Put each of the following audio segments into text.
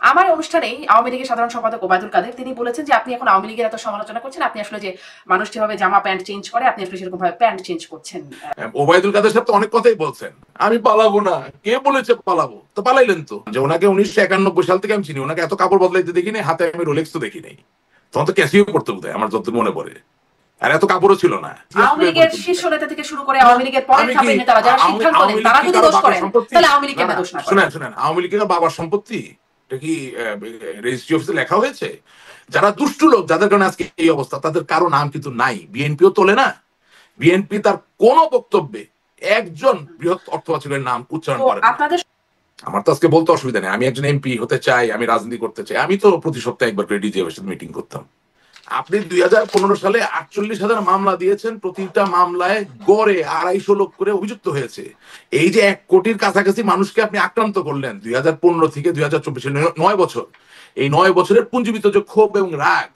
আমার অনুষ্ঠানেই আওয়ামী লীগের সাধারণ সম্পাদক ওবায়দুল কাদের তিনি বলেছেন যে আপনি এখন আওয়ামী লীগের এত সমালোচনা করছেন, আপনি আসলে যে মানুষ যেভাবে জামা প্যান্ট চেঞ্জ করে আপনি আসলে সেরকম ভাবে প্যান্ট চেঞ্জ করছেন। ওবায়দুল কাদের সাহেব তো অনেক কথাই বলছেন, আমি পালাবো না, কে বলেছে পালাবো, তো পালাইলেন তো। যে ওনাকে 1991 সাল থেকে আমি চিনি, ওনাকে এত কাপড় বদলাইতে দেখি নাই, হাতে আমি রোলেক্স তো দেখি নাই, তখন তো ক্যাসিও করতে বোধ আমার যত মনে পড়ে, আর এত কাপড়ও ছিল না। আওয়ামী লীগের শীর্ষ নেতা থেকে শুরু করে আওয়ামী লীগের পরের ধাপের নেতারা যারা সিদ্ধান্ত নেন তারা যদি দোষ করেন তাহলে আওয়ামী লীগের না দোষ না। শুনেন, আওয়ামী লীগের বাবার সম্পত্তি এটা কি রেজিস্ট্রি অফিসে লেখা হয়েছে? যারা দুষ্টু লোক, যাদের কারণে আজকে এই অবস্থা, তাদের কারো নাম কিন্তু নাই, বিএনপিও তোলে না। বিএনপি তার কোন বক্তব্যে একজন বৃহৎ অর্থবাচকের নাম উচ্চারণ করে না। আমার তো আজকে বলতে অসুবিধা নেই, আমি একজন এমপি হতে চাই, আমি রাজনীতি করতে চাই, আমি তো প্রতি সপ্তাহে একবার করে ডিজিএফ এর সাথে মিটিং করতাম। আপনি 2015 সালে 48,000 মামলা দিয়েছেন, প্রতিটা মামলায় গড়ে 250 লোক করে অভিযুক্ত হয়েছে। এই যে 1 কোটির কাছাকাছি মানুষকে আপনি আক্রান্ত করলেন 2015 থেকে 2024, 9 বছর, এই 9 বছরের পুঞ্জীবিত যে ক্ষোভ এবং রাগ,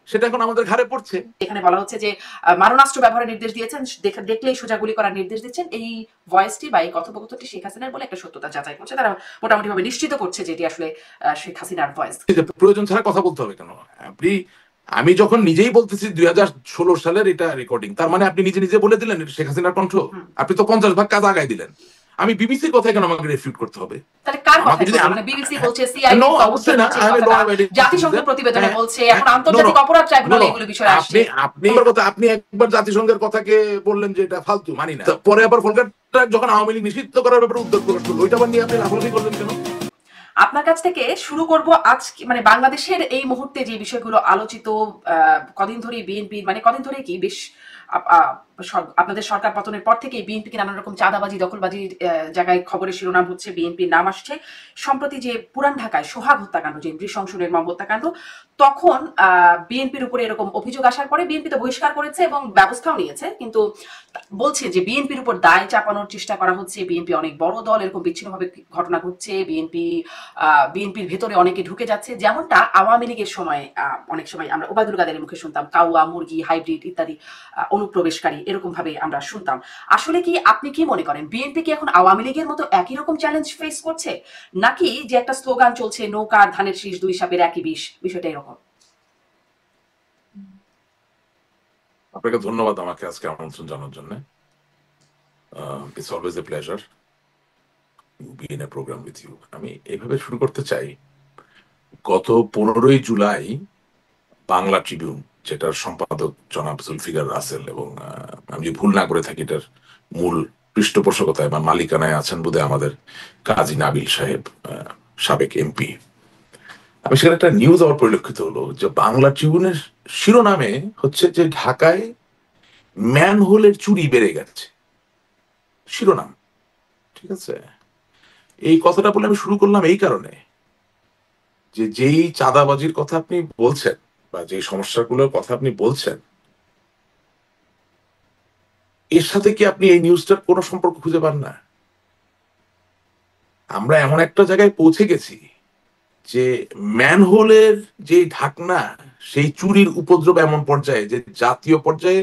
সেটা এখন আমাদের ঘাড়ে পড়ছে। এখানে বলা হচ্ছে যে মারণাস্ত্র ব্যবহারের নির্দেশ দিয়েছেন, দেখলেই সোজা গুলি করার নির্দেশ দিচ্ছেন। এই ভয়েসটি বা এই কথোপকথনটি শেখ হাসিনার বলে একটা সত্যতা যাচাই করছে, তারা মোটামুটি ভাবে নিশ্চিত করছে যে এটি আসলে শেখ হাসিনার ভয়েস। প্রয়োজন ছাড়া কথা বলতে হবে কেন? আপনি, আমি যখন নিজেই বলতেছি 2016 সালের এটা রেকর্ডিং, তার মানে আপনি নিজে নিজে বলে দিলেন এটা শেখ হাসিনার কণ্ঠ। আপনি তো 50 ভাগ কাজ আগায় দিলেন। আমি বিবিসির কথা কেন আমাকে রেফিউট করতে হবে? তাহলে কার কথা? মানে বিবিসি বলছে, সিআইডি বলছে, জাতিসংঘের প্রতিবেদনে বলছে, এখন আন্তর্জাতিক অপরাধ ট্রাইব্যুনালে এগুলো বিষয় আসছে। আপনি একবার জাতিসংঘের কথাকে বললেন যে এটা ফালতু, মানি না, পরে আবার ফলকার যখন আওয়ামী লীগ নিষিদ্ধ করার ব্যাপারে উদ্যোগ প্রকাশ করলো, ওইটা আবার নিয়ে আপনি লাফালাফি করলেন কেন? আপনার কাছ থেকে শুরু করব আজকে, মানে বাংলাদেশের এই মুহূর্তে যে বিষয়গুলো আলোচিত, কদিন ধরে বিএনপি, মানে কদিন ধরে কি বেশ আপনাদের সরকার পতনের পর থেকে বিএনপিকে নানান রকম চাঁদাবাজি, দখলবাজির জায়গায় খবরের শিরোনাম হচ্ছে, বিএনপির নাম আসছে। সম্প্রতি যে পুরান ঢাকায় সোহাগ হত্যাকাণ্ড, যে নৃশংস নির্মম হত্যাকাণ্ড, তখন বিএনপির উপরে এরকম অভিযোগ আসার পরে বিএনপি তো বহিষ্কার করেছে এবং ব্যবস্থাও নিয়েছে, কিন্তু বলছে যে বিএনপির উপর দায় চাপানোর চেষ্টা করা হচ্ছে, বিএনপি অনেক বড় দল, এরকম বিচ্ছিন্নভাবে ঘটনা ঘটছে, বিএনপির ভেতরে অনেকে ঢুকে যাচ্ছে, যেমনটা আওয়ামী লীগের সময় অনেক সময় আমরা ওবায়দুল কাদেরের মুখে শুনতাম, কাউয়া, মুরগি, হাইব্রিড ইত্যাদি অনুপ্রবেশকারী, এরকম ভাবে আমরা শুনতাম। আসলে কি আপনি কি মনে করেন বিএনপি কি এখন আওয়ামী লীগের মতো একই রকম চ্যালেঞ্জ ফেস করছে, নাকি যে একটা স্লোগান চলছে নৌকার ধানের শীষ দুই সাপের একই বিষ, বিষয়টা এরকম? আপনাকে ধন্যবাদ আমাকে আজকে আমন্ত্রণ জানার জন্য। It's always a pleasure be in a programme with you. আমি এইভাবে শুরু করতে চাই। গত 15ই জুলাই বাংলা ট্রিবিউন, যেটার সম্পাদক জনাব জুলফিকার রাসেল, এবং আমি যদি ভুল না করে থাকি এটার মূল পৃষ্ঠপোষকতায় বা মালিকানায় আছেন বোধহয় আমাদের কাজী নাবিল সাহেব, সাবেক এমপি। আমি সেখানে একটা নিউজ আবার পরিলক্ষিত হলো যে বাংলা ট্রিবিউনের শিরোনামে হচ্ছে যে ঢাকায় ম্যানহোলের চুরি বেড়ে গেছে, শিরোনাম। ঠিক আছে, এই কথাটা বলে আমি শুরু করলাম এই কারণে যে যেই চাঁদাবাজির কথা আপনি বলছেন বা যে সমস্যাগুলোর কথা আপনি বলছেন, এর সাথে কি আপনি এই নিউজটার কোনো সম্পর্ক খুঁজে পান না? আমরা এমন একটা জায়গায় পৌঁছে গেছি যে ম্যানহোলের যে ঢাকনা, সেই চুরির উপদ্রব এমন পর্যায়ে যে জাতীয় পর্যায়ে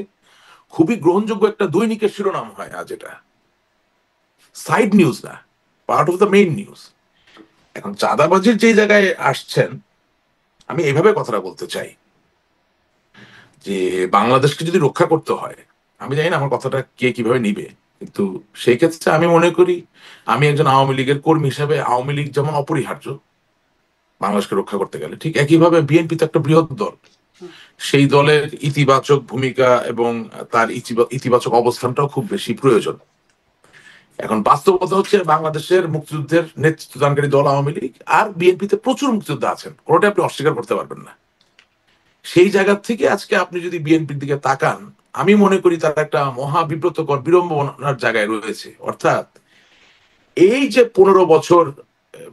খুবই গ্রহণযোগ্য একটা দৈনিকের শিরোনাম হয় আজ। এটা সাইড নিউজ না, part of the main news. এখন চাঁদাবাজির যে জায়গায় আসছেন, আমি এইভাবে কথাটা বলতে চাই যে বাংলাদেশকে যদি রক্ষা করতে হয়, আমি জানি না আমার কথাটা কে কিভাবে নিবে, কিন্তু সেই ক্ষেত্রে আমি মনে করি আমি একজন আওয়ামী লীগের কর্মী হিসাবে আওয়ামী লীগ যেমন অপরিহার্য বাংলাদেশকে রক্ষা করতে গেলে, ঠিক একইভাবে বিএনপি তো একটা বৃহৎ দল, সেই দলের ইতিবাচক ভূমিকা এবং তার ইতিবাচক অবস্থানটাও খুব বেশি প্রয়োজন। এখন বাস্তবতা হচ্ছে বাংলাদেশের মুক্তিযুদ্ধের নেতৃত্বদানকারী দল আওয়ামী লীগ, আর বিএনপিতে প্রচুর মুক্তিযোদ্ধা আছেন, কোনোটা আপনি অস্বীকার করতে পারবেন না। সেই জায়গা থেকে আজকে আপনি যদি বিএনপির দিকে তাকান, আমি মনে করি তারা একটা মহা বিব্রতকর বিড়ম্বনার জায়গায় রয়েছে। অর্থাৎ এই যে 15 বছর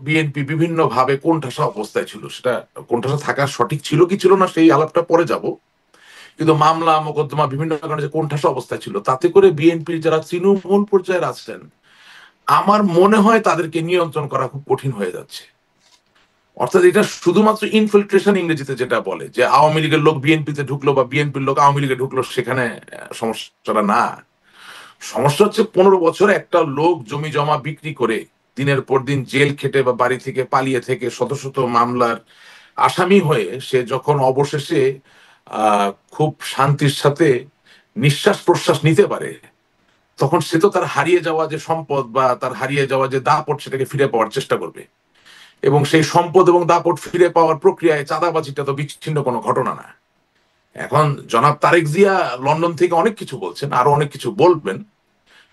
বিএনপি বিভিন্ন ভাবে কোণঠাসা অবস্থায় ছিল, সেটা কোণঠাসা থাকা সঠিক ছিল কি ছিল না সেই আলাপটা পরে যাব, কিন্তু মামলা মোকদ্দমা বিভিন্ন কারণে যে কোণঠাসা অবস্থায় ছিল, তাতে করে বিএনপির যারা তৃণমূল পর্যায়ে আছেন, আমার মনে হয় তাদেরকে নিয়ন্ত্রণ করা খুব কঠিন হয়ে যাচ্ছে। অর্থাৎ এটা শুধুমাত্র ইনফিল্ট্রেশন, ইংরেজিতে যেটা বলে যে আওয়ামী লীগের লোক বিএনপিতে ঢুকলো বা বিএনপির লোক আওয়ামী লীগে ঢুকলো, সেখানে সমস্যাটা না। সমস্যা হচ্ছে 15 বছরে একটা লোক জমি জমা বিক্রি করে দিনের পর দিন জেল খেটে বা বাড়ি থেকে পালিয়ে থেকে শত শত মামলার আসামি হয়ে সে যখন অবশেষে খুব শান্তির সাথে নিঃশ্বাস প্রশ্বাস নিতে পারে, তখন সে তো তার হারিয়ে যাওয়া যে সম্পদ বা তার হারিয়ে যাওয়া যে দাপট সেটাকে ফিরে পাওয়ার চেষ্টা করবে। এবং সেই সম্পদ এবং দাপট ফিরে পাওয়ার প্রক্রিয়ায় চাঁদাবাজিটা তো বিচ্ছিন্ন কোনো ঘটনা না। এখন জনাব তারেক জিয়া লন্ডন থেকে অনেক কিছু বলছেন, আরো অনেক কিছু বলবেন।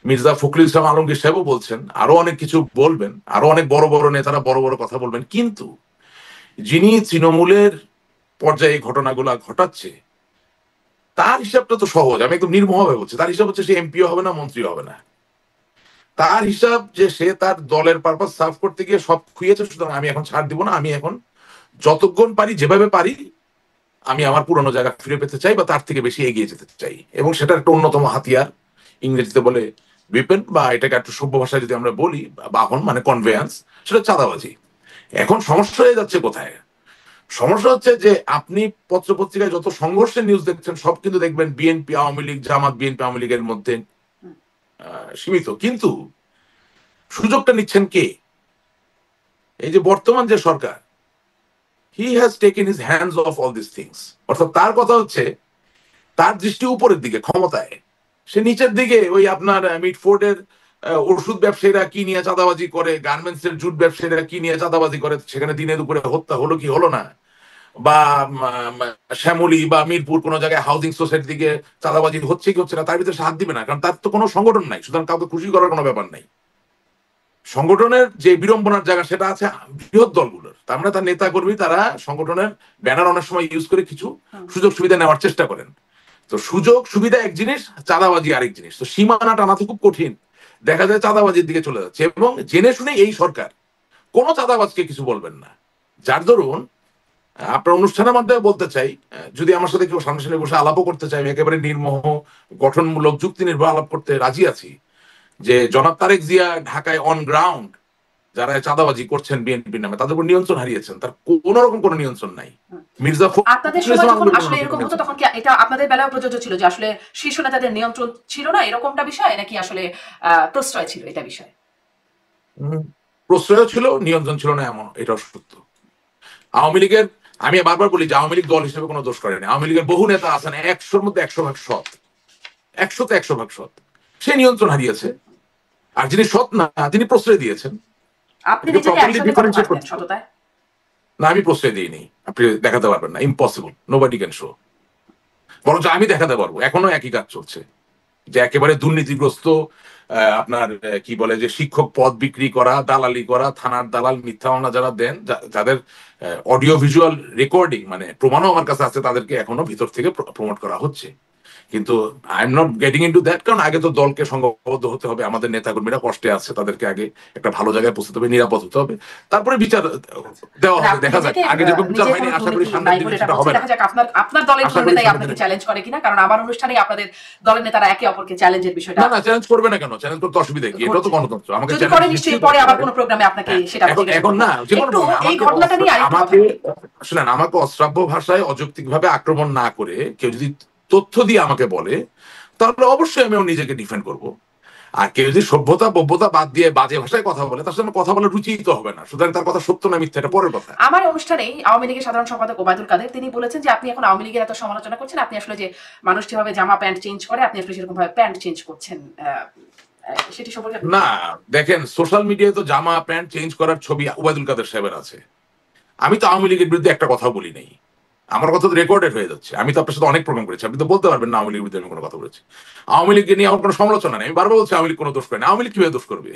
মির্জা ফখরুল ইসলাম আলমগীর সাহেবও বলছেন, আরো অনেক কিছু বলবেন, আরো অনেক বড় বড় নেতারা বড় বড় কথা বলবেন। কিন্তু যিনি তৃণমূলের পর্যায়ে ঘটনাগুলা ঘটাচ্ছে তার হিসাবটা তো সহজ, আমি একদম নির্মমভাবে বলছি। তার হিসাব হচ্ছে সে এমপিও হবে না, মন্ত্রী হবে না। তার হিসাব যে সে তার দলের পারপাস সার্ভ করতে গিয়ে সব খুইয়েছে, সুতরাং আমি এখন ছাড় দিব না, আমি এখন যতক্ষণ পারি যেভাবে পারি আমি আমার পুরনো জায়গা ফিরে পেতে চাই বা তার থেকে বেশি এগিয়ে যেতে চাই। এবং সেটার একটা অন্যতম হাতিয়ার, ইংরেজিতে বলে উইপেন, বা এটাকে একটু সভ্য ভাষায় যদি আমরা বলি বাহন মানে কনভেয়ান্স, সেটা চাঁদাবাজি। এখন সমস্যা হয়ে যাচ্ছে কোথায়? সমস্যা হচ্ছে যে আপনি পত্রপত্রিকায় যত সংঘর্ষের নিউজ দেখছেন সব কিন্তু দেখবেন বিএনপি আওয়ামী লীগ, জামাত বিএনপি আওয়ামী লীগের মধ্যে সীমিত। কিন্তু সুযোগটা নিচ্ছেন কে? এই যে বর্তমান যে সরকার, he has taken his hands of all this things. অর্থাৎ তার কথা হচ্ছে তার দৃষ্টি উপরের দিকে, ক্ষমতায়। সে নিচের দিকে ওই আপনার মিটফোর্ডের ওষুধ ব্যবসায়ীরা কি নিয়ে চাঁদাবাজি করে, গার্মেন্টস এর জুট ব্যবসায়ীরা কি নিয়ে চাঁদাবাজি করে, সেখানে দিনে দুপুরে হত্যা হলো কি হলো না, বা শ্যামলী বা মিরপুর কোন জায়গায় হাউজিং সোসাইটি দিকে চাঁদাবাজি হচ্ছে কি হচ্ছে না, তার ভিতরে সে হাত দিবে না, কারণ তার তো কোনো সংগঠন নাই, সুতরাং কাউকে খুশি করার কোনো ব্যাপার নাই। সংগঠনের যে বিড়ম্বনার জায়গা সেটা আছে বৃহৎ দলগুলোর। তার মানে তার নেতা কর্মী তারা সংগঠনের ব্যানার অনেক সময় ইউজ করে কিছু সুযোগ সুবিধা নেওয়ার চেষ্টা করেন। তো সুযোগ সুবিধা এক জিনিস, চাঁদাবাজি আরেক জিনিস। তো সীমানা টানা তো খুব কঠিন। দেখা যায় চাঁদাবাজির দিকে চলে যাচ্ছে, এবং জেনে শুনে এই সরকার কোন চাঁদাবাজকে কিছু বলবেন না। যার দরুন আপনার অনুষ্ঠানের মাধ্যমে বলতে চাই, যদি আমার সাথে কেউ সামনাসামনি বসে আলাপও করতে চাই, আমি একেবারে নির্মোহ গঠনমূলক যুক্তি নির্ভর আলাপ করতে রাজি আছি, যে জনাব তারেক জিয়া ঢাকায় অন গ্রাউন্ড যারা চাঁদাবাজি করছেন বিএনপির নামে তাদের উপর নিয়ন্ত্রণ হারিয়েছেন, তার কোন রকম কোনো নিয়ন্ত্রণ নাই। মির্জা আপনাদের সময় যখন আসলে এরকম হতো তখন কি এটা আপনাদের বেলায় প্রযোজ্য ছিল যে আসলে শীর্ষ নেতাদের নিয়ন্ত্রণ ছিল না এরকমটা বিষয়, নাকি আসলে প্রশ্রয় ছিল এটা বিষয়? প্রশ্রয় ছিল, নিয়ন্ত্রণ ছিল না এমন, এটাও সত্য। আওয়ামী লীগের, আমি বারবার বলি যে আওয়ামী লীগ দল হিসেবে কোনো দোষ করেনি। আওয়ামী লীগের বহু নেতা আছেন 100-র মধ্যে 100% সৎ, 100-তে 100% সৎ। সে নিয়ন্ত্রণ হারিয়েছে, আর যিনি সৎ না তিনি প্রশ্রয় দিয়েছেন। আপনি নিজেকে একসাথে কত পারতেন সততায়? না, আমি প্রশ্রয় দিইনি, আপনি দেখাতে পারবেন না, ইম্পসিবল, নোবডি ক্যান শো। বরঞ্চ আমি দেখাতে পারবো, এখনো একই কাজ চলছে, যে একেবারে দুর্নীতিগ্রস্ত আপনার কি বলে যে শিক্ষক পদ বিক্রি করা, দালালি করা, থানার দালাল, মিথ্যা মামলা যারা দেন, যাদের অডিও ভিজুয়াল রেকর্ডিং মানে প্রমাণও আমার কাছে আছে, তাদেরকে এখনো ভিতর থেকে প্রমোট করা হচ্ছে। কিন্তু I am not getting into that, কারণ আগে তো দলকে সংঘবদ্ধ হতে হবে, আমাদের নেতাকর্মীরা কষ্টে আছে, তাদেরকে আগে একটা ভালো জায়গায় পৌঁছতে হবে, নিরাপদ হতে হবে, তারপরে বিচার দেওয়া হবে। দেখা যাক, আগে যেরকম বিচার হয়নি, আশা করি সামনের দিনে সেটা হবে না। দেখা যাক আপনার দলের কোনো নেতাই আপনাকে চ্যালেঞ্জ করে কিনা, কারণ আমার অনুষ্ঠানে আপনাদের দলের নেতারা একে অপরকে চ্যালেঞ্জের বিষয়টা। না, চ্যালেঞ্জ করবে না কেন? চ্যালেঞ্জ করতে অসুবিধা কি? এটা তো গণতন্ত্র। আমাকে যদি করে নিশ্চয়ই পরে আবার কোনো প্রোগ্রামে আপনাকে সেটা জিজ্ঞেস এখন না, যে কোনো এই ঘটনাটা নিয়ে আমাকে শুনেন, আমাকে অশ্রাব্য ভাষায় অযৌক্তিকভাবে আক্রমণ না করে কেউ যদি তথ্য দিয়ে আমাকে বলে, তাহলে অবশ্যই আমি নিজেকে ডিফেন্ড করব। আর কেউ যদি সভ্যতা বভ্যতা বাদ দিয়ে বাজে ভাষায় কথা বলে, তার সাথে কথা বলার রুচিই তো হবে না। সুতরাং তার কথা সত্য না মিথ্যা এটা পরের কথা। আমার অনুষ্ঠানে আওয়ামী লীগের সাধারণ সম্পাদক ওবায়দুল কাদের তিনি বলেছেন যে আপনি এখন আওয়ামী লীগের এত সমালোচনা করছেন, আপনি আসলে যে মানুষ যেভাবে জামা প্যান্ট চেঞ্জ করে আপনি আসলে সেরকম ভাবে প্যান্ট চেঞ্জ করছেন, সেটি সম্পর্কে না। দেখেন, সোশ্যাল মিডিয়ায় তো জামা প্যান্ট চেঞ্জ করার ছবি ওবায়দুল কাদের সাহেবের আছে। আমি তো আওয়ামী লীগের বিরুদ্ধে একটা কথা বলি নাই, আমার কথা তো রেকর্ডেড হয়ে যাচ্ছে। আমি তো আপনার সাথে অনেক প্রোগ্রাম করেছি, আপনি তো বলতে পারবেন না আওয়ামী লীগের বিরুদ্ধে আমি কোনো কথা বলেছি। আওয়ামী লীগকে নিয়ে আমার কোনো সমালোচনা নেই। আমি বারবার বলছি আওয়ামী লীগ কোনো দোষ করে না। আওয়ামী লীগ কিভাবে দোষ করবে?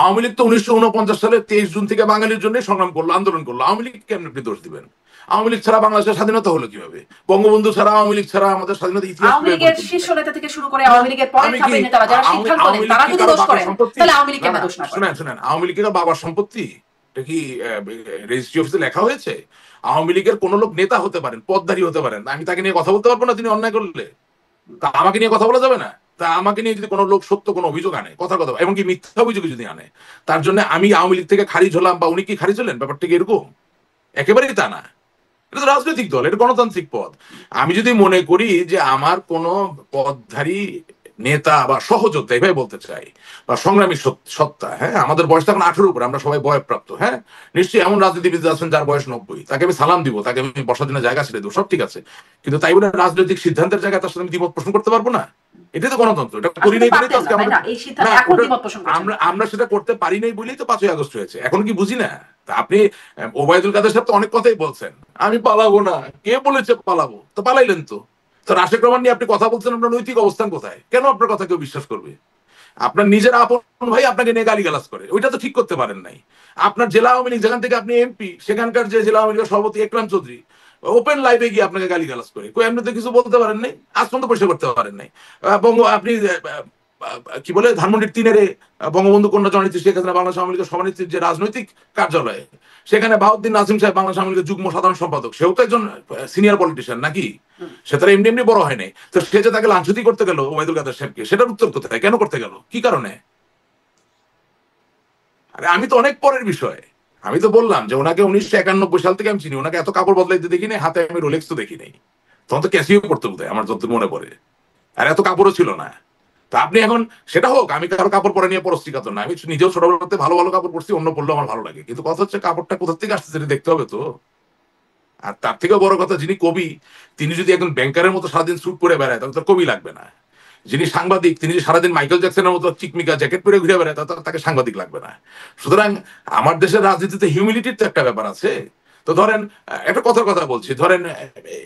আওয়ামী লীগ তো 1949 সালে 23 জুন থেকে বাঙালির জন্য সংগ্রাম করলো, আন্দোলন করলো। আওয়ামী লীগ কেমন আপনি দোষ দিবেন? আওয়ামী লীগ ছাড়া বাংলাদেশের স্বাধীনতা হলো কিভাবে? বঙ্গবন্ধু ছাড়া, আওয়ামী লীগ ছাড়া আমাদের স্বাধীনতা ইতিহাস। আওয়ামী লীগের শীর্ষ নেতা থেকে শুরু করে আওয়ামী লীগের পরের ধাপের নেতারা যারা সিদ্ধান্ত নেন তারা যদি দোষ করেন, তাহলে আওয়ামী লীগ কেন দোষ না করে? শুনেন, আওয়ামী লীগের বাবার সম্পত্তি এটা কি রেজিস্ট্রি অফিসে লেখা হয়েছে? আওয়ামী লীগের কোন লোক নেতা হতে পারেন, পদধারী হতে পারেন, আমি তাকে নিয়ে কথা বলতে পারবো না তিনি অন্যায় করলে? তা আমাকে নিয়ে কথা বলা যাবে না? তা আমাকে নিয়ে যদি কোনো লোক সত্য কোনো অভিযোগ আনে, কথা এমনকি মিথ্যা অভিযোগ যদি আনে, তার জন্য আমি আওয়ামী লীগ থেকে খারিজ হলাম বা উনি কি খারিজ হলেন? ব্যাপারটা কি এরকম? একেবারেই তা না। এটা তো রাজনৈতিক দল, এটা গণতান্ত্রিক পদ। আমি যদি মনে করি যে আমার কোনো পদধারী নেতা বা সহযোদ্ধা এভাবে বলতে চাই, বা সংগ্রামী সত্তা, হ্যাঁ, আমাদের বয়স তখন 18 উপরে, আমরা সবাই বয়প্রাপ্ত, হ্যাঁ, নিশ্চয়ই এমন রাজনীতিবিদ আছেন যার বয়স 90, তাকে আমি সালাম দিব, তাকে আমি বসার জন্য জায়গা ছেড়ে দেবো, সব ঠিক আছে, কিন্তু তাই বলে রাজনৈতিক সিদ্ধান্তের জায়গায় তার সাথে আমি দ্বিমত পোষণ করতে পারবো না? এটাই তো গণতন্ত্র, এটা করি আসলে নাই বলেই তো পারতেন না, আজকে তাই আমাদের, না? এই সিদ্ধান্ত না এখন ওটা দ্বিমত পোষণ করছেন। আমরা সেটা করতে পারি নাই বলেই তো 5ই আগস্ট হয়েছে, এখন কি বুঝি না? তা আপনি ওবায়দুল কাদের সাহেব তো অনেক কথাই বলছেন, আমি পালাবো না, কে বলেছে পালাবো? তো পালাইলেন তো। তো রাশেক রহমান নিয়ে আপনি কথা বলছেন, আপনার নৈতিক অবস্থান কোথায়? কেন আপনার কথা কেউ বিশ্বাস করবে? আপনার নিজের আপন ভাই আপনাকে নিয়ে গালিগালাজ করে, ওইটা তো ঠিক করতে পারেন নাই। আপনার জেলা আওয়ামী লীগ, যেখান থেকে আপনি এমপি, সেখানকার যে জেলা আওয়ামী লীগের সভাপতি একরাম চৌধুরী ওপেন লাইভে গিয়ে আপনাকে গালিগালাজ করে, কই এমনি তো কিছু বলতে পারেন নাই, আজ পর্যন্ত পরিষ্কার করতে পারেন নাই। আপনি কি বলে ধানমন্ডির 3-এর বঙ্গবন্ধু কন্যা জননেত্রী শেখ হাসিনা বাংলাদেশ আওয়ামী লীগের সভানেত্রীর যে রাজনৈতিক কার্যালয়ে, সেখানে বাহাউদ্দিন নাজিম সাহেব বাংলাদেশ আওয়ামী লীগের যুগ্ম সাধারণ সম্পাদক, সেও তো একজন সিনিয়র পলিটিশিয়ান নাকি? সে তার এমনি এমনি বড় হয় নাই তো, সে যে তাকে লাঞ্ছতি করতে গেল ওবায়দুল কাদের সাহেবকে, সেটার উত্তর কোথায়? কেন করতে গেল, কি কারণে? আরে আমি তো অনেক পরের বিষয়, আমি তো বললাম যে ওনাকে 1991 সাল থেকে আমি চিনি, ওনাকে এত কাপড় বদলাইতে দেখি নাই, হাতে আমি রোলেক্স তো দেখি নাই, তখন তো ক্যাসিও করতে বোধ হয় আমার যত মনে পড়ে, আর এত কাপড়ও ছিল না। তা আপনি এখন, সেটা হোক, আমি কারো কাপড় পরে নিয়ে পরশ্রীকাতর না, আমি নিজেও ছোটবেলাতে ভালো ভালো কাপড় পরছি, অন্য পরলেও আমার ভালো লাগে, কিন্তু কথা হচ্ছে কাপড়টা কোথা থেকে আসছে সেটা দেখতে হবে তো। আর তার থেকেও বড় কথা, যিনি কবি, তিনি যদি একজন ব্যাংকারের মতো সারাদিন স্যুট পরে বেড়ায়, তাহলে তার কবি লাগবে না। যিনি সাংবাদিক, তিনি যদি সারাদিন মাইকেল জ্যাকসনের মতো চিকমিকা জ্যাকেট পরে ঘুরে বেড়ায়, তাহলে তাকে সাংবাদিক লাগবে না। সুতরাং আমার দেশের রাজনীতিতে হিউমিলিটির তো একটা ব্যাপার আছে। তো ধরেন, একটা কথার কথা বলছি, ধরেন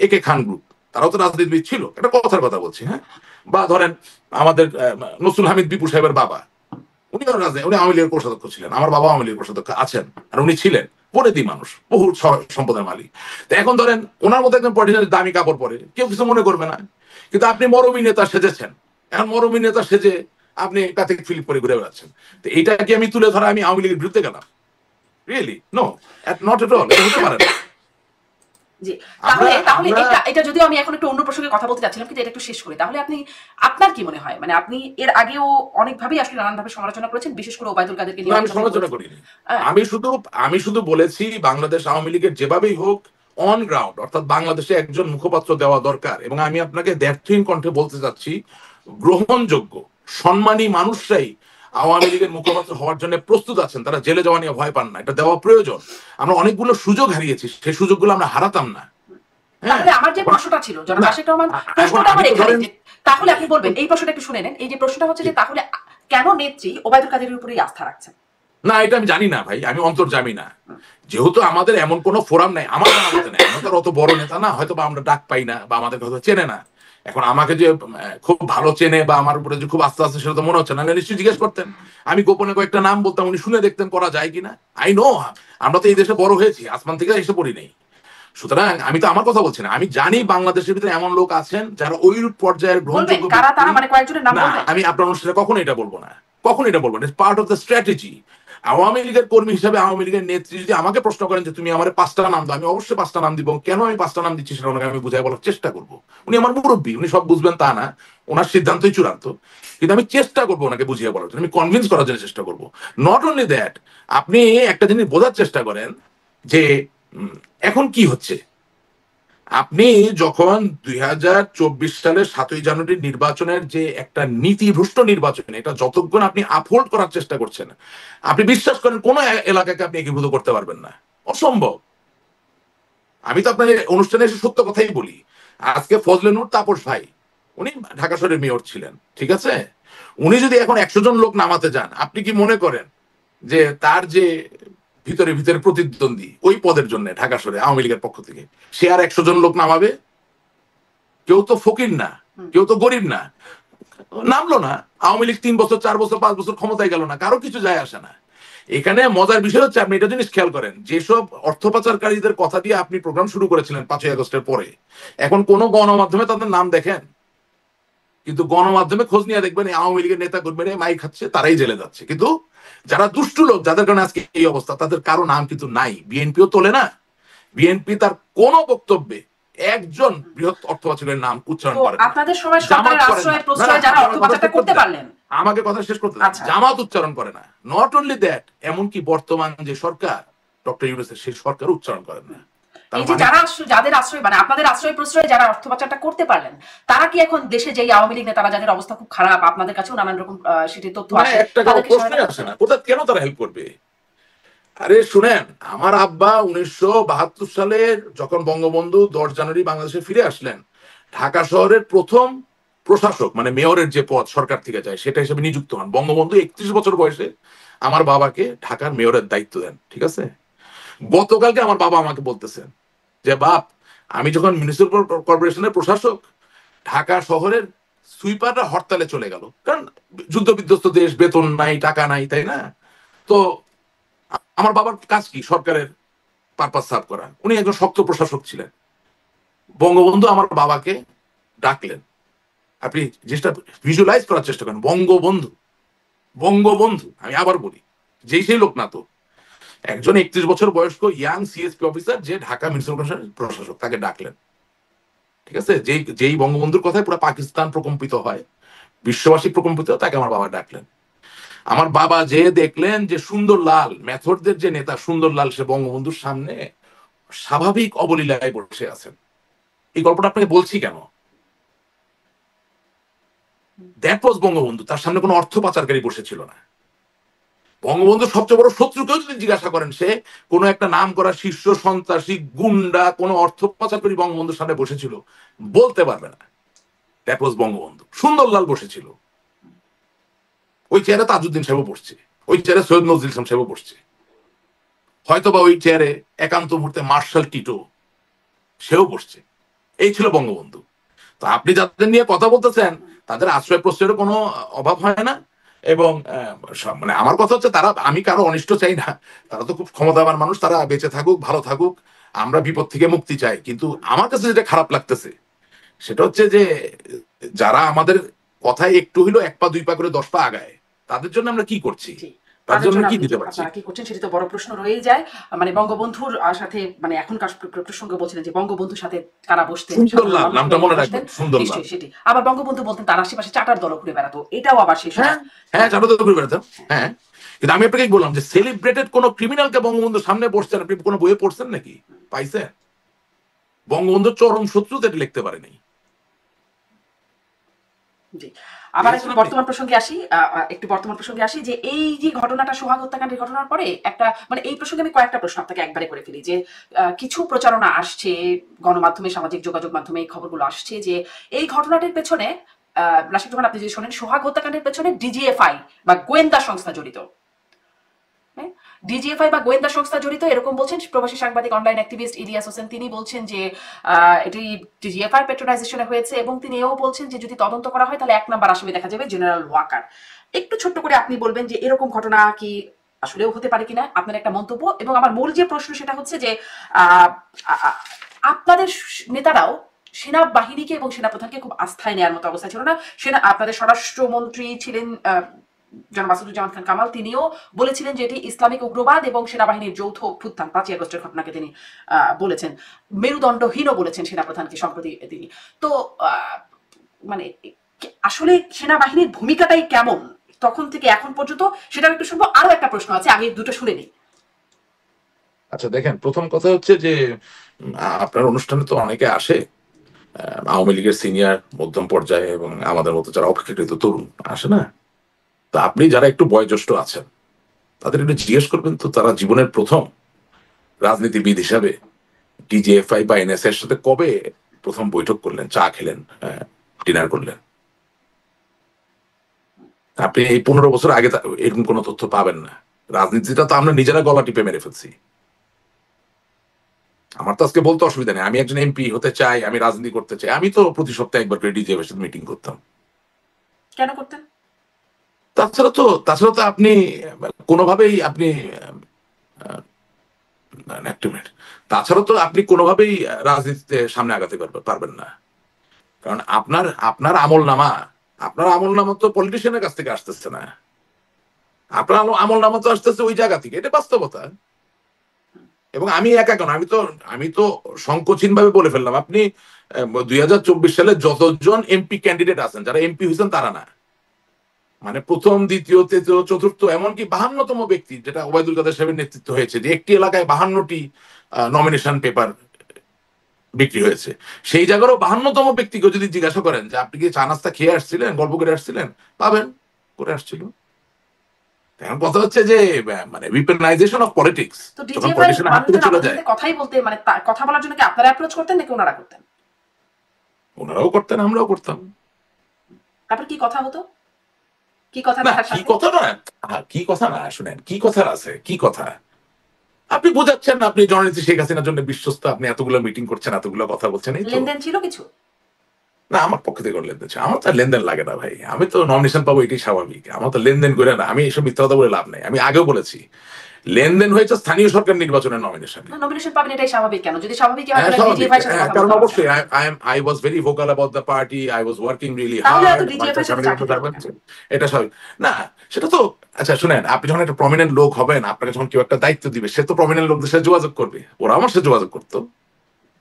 একে খান গ্রুপ, তারাও তো রাজনীতিবিদ ছিল, একটা কথার কথা বলছি, হ্যাঁ, বা ধরেন আমাদের নসরুল হামিদ বিপু সাহেবের বাবা, উনি রাজনীতি, উনি আওয়ামী লীগের কোষাধ্যক্ষ ছিলেন, আমার বাবা আওয়ামী লীগের কোষাধ্যক্ষ আছেন, আর উনি ছিলেন পরিধি মানুষ, বহু সম্পদের মালিক। তো এখন ধরেন ওনার মতো একজন পলিটিশিয়ান দামি কাপড় পরে, কেউ কিছু মনে করবে না, কিন্তু আপনি মরমী নেতা সেজেছেন, এখন মরমী নেতা সেজে আপনি কাতিক ফিলিপ করে ঘুরে বেড়াচ্ছেন, তো এইটা কি আমি তুলে ধরা আমি আওয়ামী লীগের বিরুদ্ধে গেলাম? Really no, not at all, এটা হতে পারে না। জি, তাহলে তাহলে এটা যদিও আমি এখন একটু অন্য প্রসঙ্গে কথা বলতে চাচ্ছিলাম, কিন্তু এটা একটু শেষ করি। তাহলে আপনার কি মনে হয়, মানে আপনি এর আগেও অনেকভাবেই আসলে নানানভাবে সমালোচনা করেছেন, বিশেষ করে ওবায়দুল কাদেরকে নিয়ে। আমি সমালোচনা করিনি, আমি শুধু বলেছি বাংলাদেশ আওয়ামী লীগের যেভাবেই হোক অন গ্রাউন্ড, অর্থাৎ বাংলাদেশে একজন মুখপাত্র দেওয়া দরকার, এবং আমি আপনাকে দ্ব্যর্থহীন কণ্ঠে বলতে চাচ্ছি, গ্রহণযোগ্য সম্মানী মানুষরাই আওয়ামী লীগের মুখপাত্র হওয়ার জন্য প্রস্তুত আছেন, তারা জেলে যাওয়া নিয়ে ভয় পান না, এটা দেওয়া প্রয়োজন। আমরা অনেকগুলো সুযোগ হারিয়েছি, সেই সুযোগগুলো আমরা হারাতাম না। তাহলে আমার যে প্রশ্নটা ছিল জনাব রাশেক রহমান, প্রশ্নটা আমার এখানে, তাহলে আপনি বলবেন এই প্রশ্নটা একটু শুনে নেন। এই যে প্রশ্নটা হচ্ছে যে তাহলে কেন নেত্রী ওবায়দুল কাদেরের উপরেই আস্থা রাখছেন? না, এটা আমি জানি না ভাই, আমি অন্তর্জামি না, যেহেতু আমাদের এমন কোন ফোরাম নাই, আমার জানা মতে নাই, আমরা তো অত বড় নেতা না, হয়তো বা আমরা ডাক পাই না, বা আমাদের হয়তো চেনে না। এখন আমাকে যে খুব ভালো চেনে বা আমার উপরে যে খুব আস্থা আছে সেটা তো মনে হচ্ছে না, নিশ্চয়ই জিজ্ঞেস করতেন, আমি গোপনে কয়েকটা নাম বলতাম, উনি শুনে দেখতেন করা যায় কিনা। আই নো, আমরা তো এই দেশে বড় হয়েছি, আসমান থেকে এসে পড়ি নেই। সুতরাং আমি তো আমার কথা বলছি না, আমি জানি বাংলাদেশের ভিতরে এমন লোক আছেন যারা ওই পর্যায়ের গ্রহণযোগ্য। না, আমি আপনার অনুষ্ঠানে কখনো এটা বলবো না, কখনো এটা বলবো না, it's part of the strategy. Awami লীগের কর্মী হিসাবে, আওয়ামী লীগের নেত্রী যদি আমাকে প্রশ্ন করেন যে তুমি আমার 5টা নাম দাও, আমি অবশ্যই 5টা নাম দিব। কেন আমি 5টা নাম দিচ্ছি সেটা ওনাকে আমি বুঝাই বলার চেষ্টা করবো। উনি আমার মুরব্বী, উনি সব বুঝবেন তা না, ওনার সিদ্ধান্তই চূড়ান্ত, কিন্তু আমি চেষ্টা করবো ওনাকে বুঝিয়ে বলার জন্য, আমি কনভিন্স করার জন্য চেষ্টা করবো। নট অনলি দ্যাট, আপনি একটা জিনিস বোঝার চেষ্টা করেন যে এখন কি হচ্ছে। আপনি যখন 2024 সালের 7ই জানুয়ারি নির্বাচনের যে একটা নীতিভ্রষ্ট নির্বাচন, এটা যতক্ষণ আপনি আপহোল্ড করার চেষ্টা করছেন, আপনি বিশ্বাস করেন কোন এলাকাকে আপনি একীভূত করতে পারবেন না, অসম্ভব। আমি তো আপনার অনুষ্ঠানে এসে সত্য কথাই বলি। আজকে ফজলে নূর তাপস ভাই, উনি ঢাকা শহরের মেয়র ছিলেন, ঠিক আছে, উনি যদি এখন 100 জন লোক নামাতে যান, আপনি কি মনে করেন যে তার যে ভিতরে ভিতরে প্রতিদ্বন্দ্বী ওই পদের জন্য ঢাকা শহরে আওয়ামী লীগের পক্ষ থেকে, সে আর 100 জন লোক নামাবে? কেউ তো ফকির না, কেউ তো গরিব না, নামলো না। আওয়ামী লীগ 3 বছর 4 বছর 5 বছর ক্ষমতায় গেল না, কারো কিছু যায় আসে না। এখানে মজার বিষয় হচ্ছে, আপনি এটা জিনিস খেয়াল করেন, যেসব অর্থ পাচারকারীদের কথা দিয়ে আপনি প্রোগ্রাম শুরু করেছিলেন 5ই আগস্টের পরে, এখন কোন গণমাধ্যমে তাদের নাম দেখেন? কিন্তু গণমাধ্যমে খোঁজ নিয়ে দেখবেন এই আওয়ামী লীগের নেতা কর্মীরা মাই খাচ্ছে, তারাই জেলে যাচ্ছে। কিন্তু যারা দুষ্টু লোক, যাদের কারণে আজকে এই অবস্থা, তাদের কারো নাম কিন্তু নাই। বিএনপিও তোলে না, বিএনপি তার কোন বক্তব্যে একজন বৃহৎ অর্থ পাচারের নাম উচ্চারণ করে না। আপনাদের সময় সরকারের আশ্রয় প্রশ্রয় যারা অর্থ পাচারটা করতে পারলেন, আমাকে কথা শেষ করতে দাও। জামাত উচ্চারণ করে না। নট অনলি দ্যাট, এমনকি বর্তমান যে সরকার ডক্টর ইউনূসের, সেই সরকার উচ্চারণ করেন না। তার এই যে মানে যারা যাদের আশ্রয় মানে আপনাদের আশ্রয় প্রশ্রয়ে যারা অর্থ পাচারটা করতে পারলেন, তারা কি এখন দেশে যেই আওয়ামী লীগ নেতারা যাদের অবস্থা খুব খারাপ, আপনাদের কাছেও নানান রকম সেটি তথ্য না, আসে, এক টাকাও তাদেরকে সহায়তা প্রশ্নই আসে করছেন? না, কোথায় কেন তারা হেল্প করবে? আরে শুনেন, আমার আব্বা 1972 সালের যখন বঙ্গবন্ধু 10 জানুয়ারি বাংলাদেশে ফিরে আসলেন, ঢাকা শহরের প্রথম প্রশাসক মানে মেয়রের যে পদ সরকার থেকে যায় সেটা হিসেবে নিযুক্ত হন। বঙ্গবন্ধু 31 বছর বয়সে আমার বাবাকে ঢাকার মেয়রের দায়িত্ব দেন, ঠিক আছে? গতকালকে আমার বাবা আমাকে বলতেছেন যে বাপ, আমি যখন মিউনিসিপাল কর্পোরেশনের প্রশাসক, ঢাকা শহরের সুইপাররা হরতালে চলে গেল, কারণ যুদ্ধ বিধ্বস্ত দেশ, বেতন নাই, টাকা নাই, তাই না? তো আমার বাবার কাজ কি? সরকারের পারপাস সার্ভ করা। উনি একজন শক্ত প্রশাসক ছিলেন। বঙ্গবন্ধু আমার বাবাকে ডাকলেন। আপনি জিনিসটা ভিজুয়ালাইজ করার চেষ্টা করেন। বঙ্গবন্ধু, বঙ্গবন্ধু, আমি আবার বলি, যেই সেই লোক না তো, একজন 31 বছর বয়স্ক ইয়াং সিএসপি অফিসার যে ঢাকা মিউনিসিপাল কর্পোরেশনের প্রশাসক, তাকে ডাকলেন, ঠিক আছে? যেই যেই বঙ্গবন্ধুর কথায় পুরো পাকিস্তান প্রকম্পিত হয়, বিশ্ববাসী প্রকম্পিত হয়, তাকে আমার বাবা ডাকলেন। আমার বাবা যে দেখলেন যে সুন্দরলাল, মেথডদের যে নেতা সুন্দরলাল, সে বঙ্গবন্ধুর সামনে স্বাভাবিক অবলীলায় বসে আছেন। এই গল্পটা আপনাকে বলছি কেন? That was Bangabandhu. তার সামনে কোনো অর্থ পাচারকারী বসেছিল না। বঙ্গবন্ধুর সবচেয়ে বড় শত্রুকেও যদি জিজ্ঞাসা করেন, সে কোনো একটা নাম করা শীর্ষ সন্ত্রাসী, গুন্ডা, কোনো অর্থ পাচারকারী বঙ্গবন্ধুর সামনে বসেছিল বলতে পারবে না। That was Bangabandhu. সুন্দরলাল বসেছিল, ওই চেয়ারে তাজউদ্দিন সাহেব বসছে, ওই চেয়ারে সৈয়দ নজরুল ইসলাম সাহেব বসছে, হয়তোবা ওই চেয়ারে একান্ত মুহূর্তে মার্শাল টিটো সেও বসছে। এই ছিল বঙ্গবন্ধু। তো আপনি যাদের নিয়ে কথা বলতেছেন, তাদের আশ্রয় প্রশ্রয়ের কোনো অভাব হয় না। এবং মানে আমার কথা হচ্ছে, তারা, আমি কারো অনিষ্ট চাই না, তারা তো খুব ক্ষমতাবান মানুষ, তারা বেঁচে থাকুক, ভালো থাকুক, আমরা বিপদ থেকে মুক্তি চাই। কিন্তু আমার কাছে যেটা খারাপ লাগতেছে সেটা হচ্ছে যে যারা আমাদের কথায় একটু হইলো 1 পা 2 পা করে 10 পা আগায়, তাদের জন্য আমরা কি করছি, জি, তার তাদের জন্য জন্য কি আপনি দিতে পারছি? আপনারা কি করছেন সেটি তো বড় প্রশ্ন রয়েই যায়। মানে বঙ্গবন্ধুর সাথে মানে এখনকার প্রসঙ্গে বলছিলেন যে বঙ্গবন্ধুর সাথে কারা বসতেন, সাধারণ সুন্দরলাল মানুষগুলো নামটা মনে বসতেন। রাখবেন, সুন্দরলাল। নিশ্চয়ই সেটি। আবার বঙ্গবন্ধু বলতেন তার আশেপাশে চাটার দল ঘুরে বেড়াতো, এটাও আবার সেই হ্যাঁ, সময়। হ্যাঁ, হ্যাঁ, চাটা তো করে বেড়াতাম। হ্যাঁ, কিন্তু আমি আপনাকে বললাম যে সেলিব্রেটেড কোন ক্রিমিনালকে বঙ্গবন্ধুর সামনে বসছেন, আপনি কোনো বইয়ে পড়ছেন নাকি? পাইছেন? বঙ্গবন্ধুর চরম শত্রু তো এটা লিখতে পারেনি। জি। আবার একটু দেখেছেন আপনি? বর্তমান প্রসঙ্গে আসি, একটু বর্তমান প্রসঙ্গে আসি যে এই যে ঘটনাটা, সোহাগ হত্যাকাণ্ডের ঘটনার পরে একটা মানে এই প্রসঙ্গে আমি কয়েকটা প্রশ্ন আপনাকে একবারে করে ফেলি যে কিছু প্রচারণা আসছে গণমাধ্যমে, সামাজিক যোগাযোগ মাধ্যমে এই খবরগুলো আসছে যে এই ঘটনাটির পেছনে রাশিদ রহমান, আপনি যদি শোনেন, সোহাগ হত্যাকাণ্ডের পেছনে ডিজিএফআই বা গোয়েন্দা সংস্থা জড়িত। হ্যাঁ, ডিজিএফআই বা গোয়েন্দা সংস্থা জড়িত এরকম বলছেন প্রবাসী সাংবাদিক অনলাইন অ্যাক্টিভিস্ট ইলিয়াস হোসেন। তিনি বলছেন যে এটি ডিজিএফআই পেট্রোনাইজেশনে হয়েছে এবং তিনি এও বলছেন যে যদি তদন্ত করা হয় তাহলে 1 নম্বর আসামি দেখা যাবে জেনারেল ওয়াকার। একটু ছোট্ট করে আপনি বলবেন যে এরকম ঘটনা কি আসলেও হতে পারে কিনা, আপনার একটা মন্তব্য। এবং আমার মূল যে প্রশ্ন সেটা হচ্ছে যে আহ, আ- আপনাদের নেতারাও সেনাবাহিনীকে এবং সেনাপ্রধানকে খুব আস্থায় নেওয়ার মতো অবস্থা ছিল না। আপনাদের স্বরাষ্ট্রমন্ত্রী ছিলেন জনাব মাসুদুজ্জামান খান কামাল, তিনিও বলেছিলেন যে এটি ইসলামিক উগ্রবাদ এবং সেনাবাহিনীর যৌথ অভ্যুত্থান, 5ই আগস্টের ঘটনাকে তিনি বলেছেন মেরুদণ্ডহীনও বলেছেন সেনাপ্রধানকে সম্প্রতি তিনি। তো মানে আসলে সেনাবাহিনীর ভূমিকাটাই কেমন তখন থেকে এখন পর্যন্ত, সেটা একটু শুনবো। আরো একটা প্রশ্ন আছে, আগে দুটো শুনে নিই। আচ্ছা দেখেন, প্রথম কথা হচ্ছে যে আপনার অনুষ্ঠানে তো অনেকে আসে, আওয়ামী লীগের সিনিয়র, মধ্যম পর্যায়ে এবং আমাদের মতো যারা অপেক্ষাকৃত তরুণ আসে না? তো আপনি যারা একটু বয়োজ্যেষ্ঠ আছেন, তাদের একটু জিজ্ঞেস করবেন তো, তারা জীবনের প্রথম রাজনীতিবিদ হিসাবে ডিজিএফআই বা এনএসএ এর সাথে কবে প্রথম বৈঠক করলেন, চা খেলেন, ডিনার করলেন? আপনি এই 15 বছর আগে এরকম কোনো তথ্য পাবেন না। রাজনীতিটা তো আমরা নিজেরা গলা টিপে মেরে ফেলছি। আমার তো আজকে বলতে অসুবিধা নেই, আমি একজন এমপি হতে চাই, আমি রাজনীতি করতে চাই, আমি তো প্রতি সপ্তাহে একবার করে ডিজিএফ এর সাথে মিটিং করতাম। কেন করতেন? তাছাড়া তো আপনি কোনোভাবেই আপনি একটা মিনিট, তাছাড়া তো আপনি কোনোভাবেই রাজনীতিতে সামনে আগাতে পারবেন না। কারণ আপনার আমল নামা তো পলিটিশিয়ানের কাছ থেকে আসতেছে না, আপনার আমল নামা তো আসতেছে ওই জায়গা থেকে, এটা বাস্তবতা। এবং আমি একা কেন, আমি তো সংকোচহীন ভাবে বলে ফেললাম, আপনি 2024 সালে যতজন এমপি ক্যান্ডিডেট আছেন, যারা এমপি হয়েছেন তারা না, মানে প্রথম, দ্বিতীয়, তৃতীয়, চতুর্থ, এমনকি 52তম ব্যক্তি যেটা ওবায়দুল কাদের সাহেবের নেতৃত্ব হয়েছে, যে একটি এলাকায় 52টি নমিনেশন পেপার বিক্রি হয়েছে। সেই জায়গারও 52তম ব্যক্তিকে যদি জিজ্ঞাসা করেন যে আপনি কি চা নাস্তা খেয়ে আসছিলেন, গল্প করে আসছিলেন, পাবেন করে আসছিল। এখন কথা হচ্ছে যে মানে উইপেনাইজেশন অফ পলিটিক্স, তো যখন ডিজিএফআই পলিটিশিয়ানের হাত থেকে মানুষজন চলে আপনাদের যায়। সাথে কথাই বলতে মানে কথা বলার জন্য কি আপনারা অ্যাপ্রোচ করতেন নাকি ওনারা করতেন? ওনারাও করতেন, আমরাও করতাম। তারপর কি কথা হতো, কি কথা না তার কি সাথে? কথা না, কি কথা না, শুনেন কি কথা আছে, কি কথা আপনি বোঝাচ্ছেন আপনি জননেত্রী শেখ হাসিনার জন্য বিশ্বস্ত, আপনি এতগুলো মিটিং করছেন, এতগুলো কথা বলছেন, এই তো। লেনদেন ছিল কিছু? না আমার পক্ষ থেকে কোনো লেনদেন ছিল, আমার তো আর লেনদেন লাগে না ভাই, আমি তো নমিনেশন পাবো এটাই স্বাভাবিক, আমার তো লেনদেন করে না, আমি এসব মিথ্যা কথা বলে লাভ নাই, আমি আগেও বলেছি লেনদেন হয়েছে স্থানীয় সরকার নির্বাচনের নমিনেশনে। না, নমিনেশন পাবেন এটাই স্বাভাবিক, কেন যদি স্বাভাবিক হয় হ্যাঁ তাহলে স্বাভাবিক, ডিজিএফআই এর সাথে হ্যাঁ কথা কারণ বলতে হবে কেন? অবশ্যই I was very vocal about the party, I was working really তাহলে এত হার্ড, ডিজিএফআই এর সাথে চা খেতে হবে কেন? এটা স্বাভাবিক। না সেটা তো, আচ্ছা শুনেন, আপনি যখন একটা প্রমিনেন্ট লোক হবেন, আপনাকে যখন কেউ একটা দায়িত্ব দিবে, সে তো প্রমিনেন্ট লোকদের সাথে যোগাযোগ করবে, ওরা আমার সাথে যোগাযোগ করতো।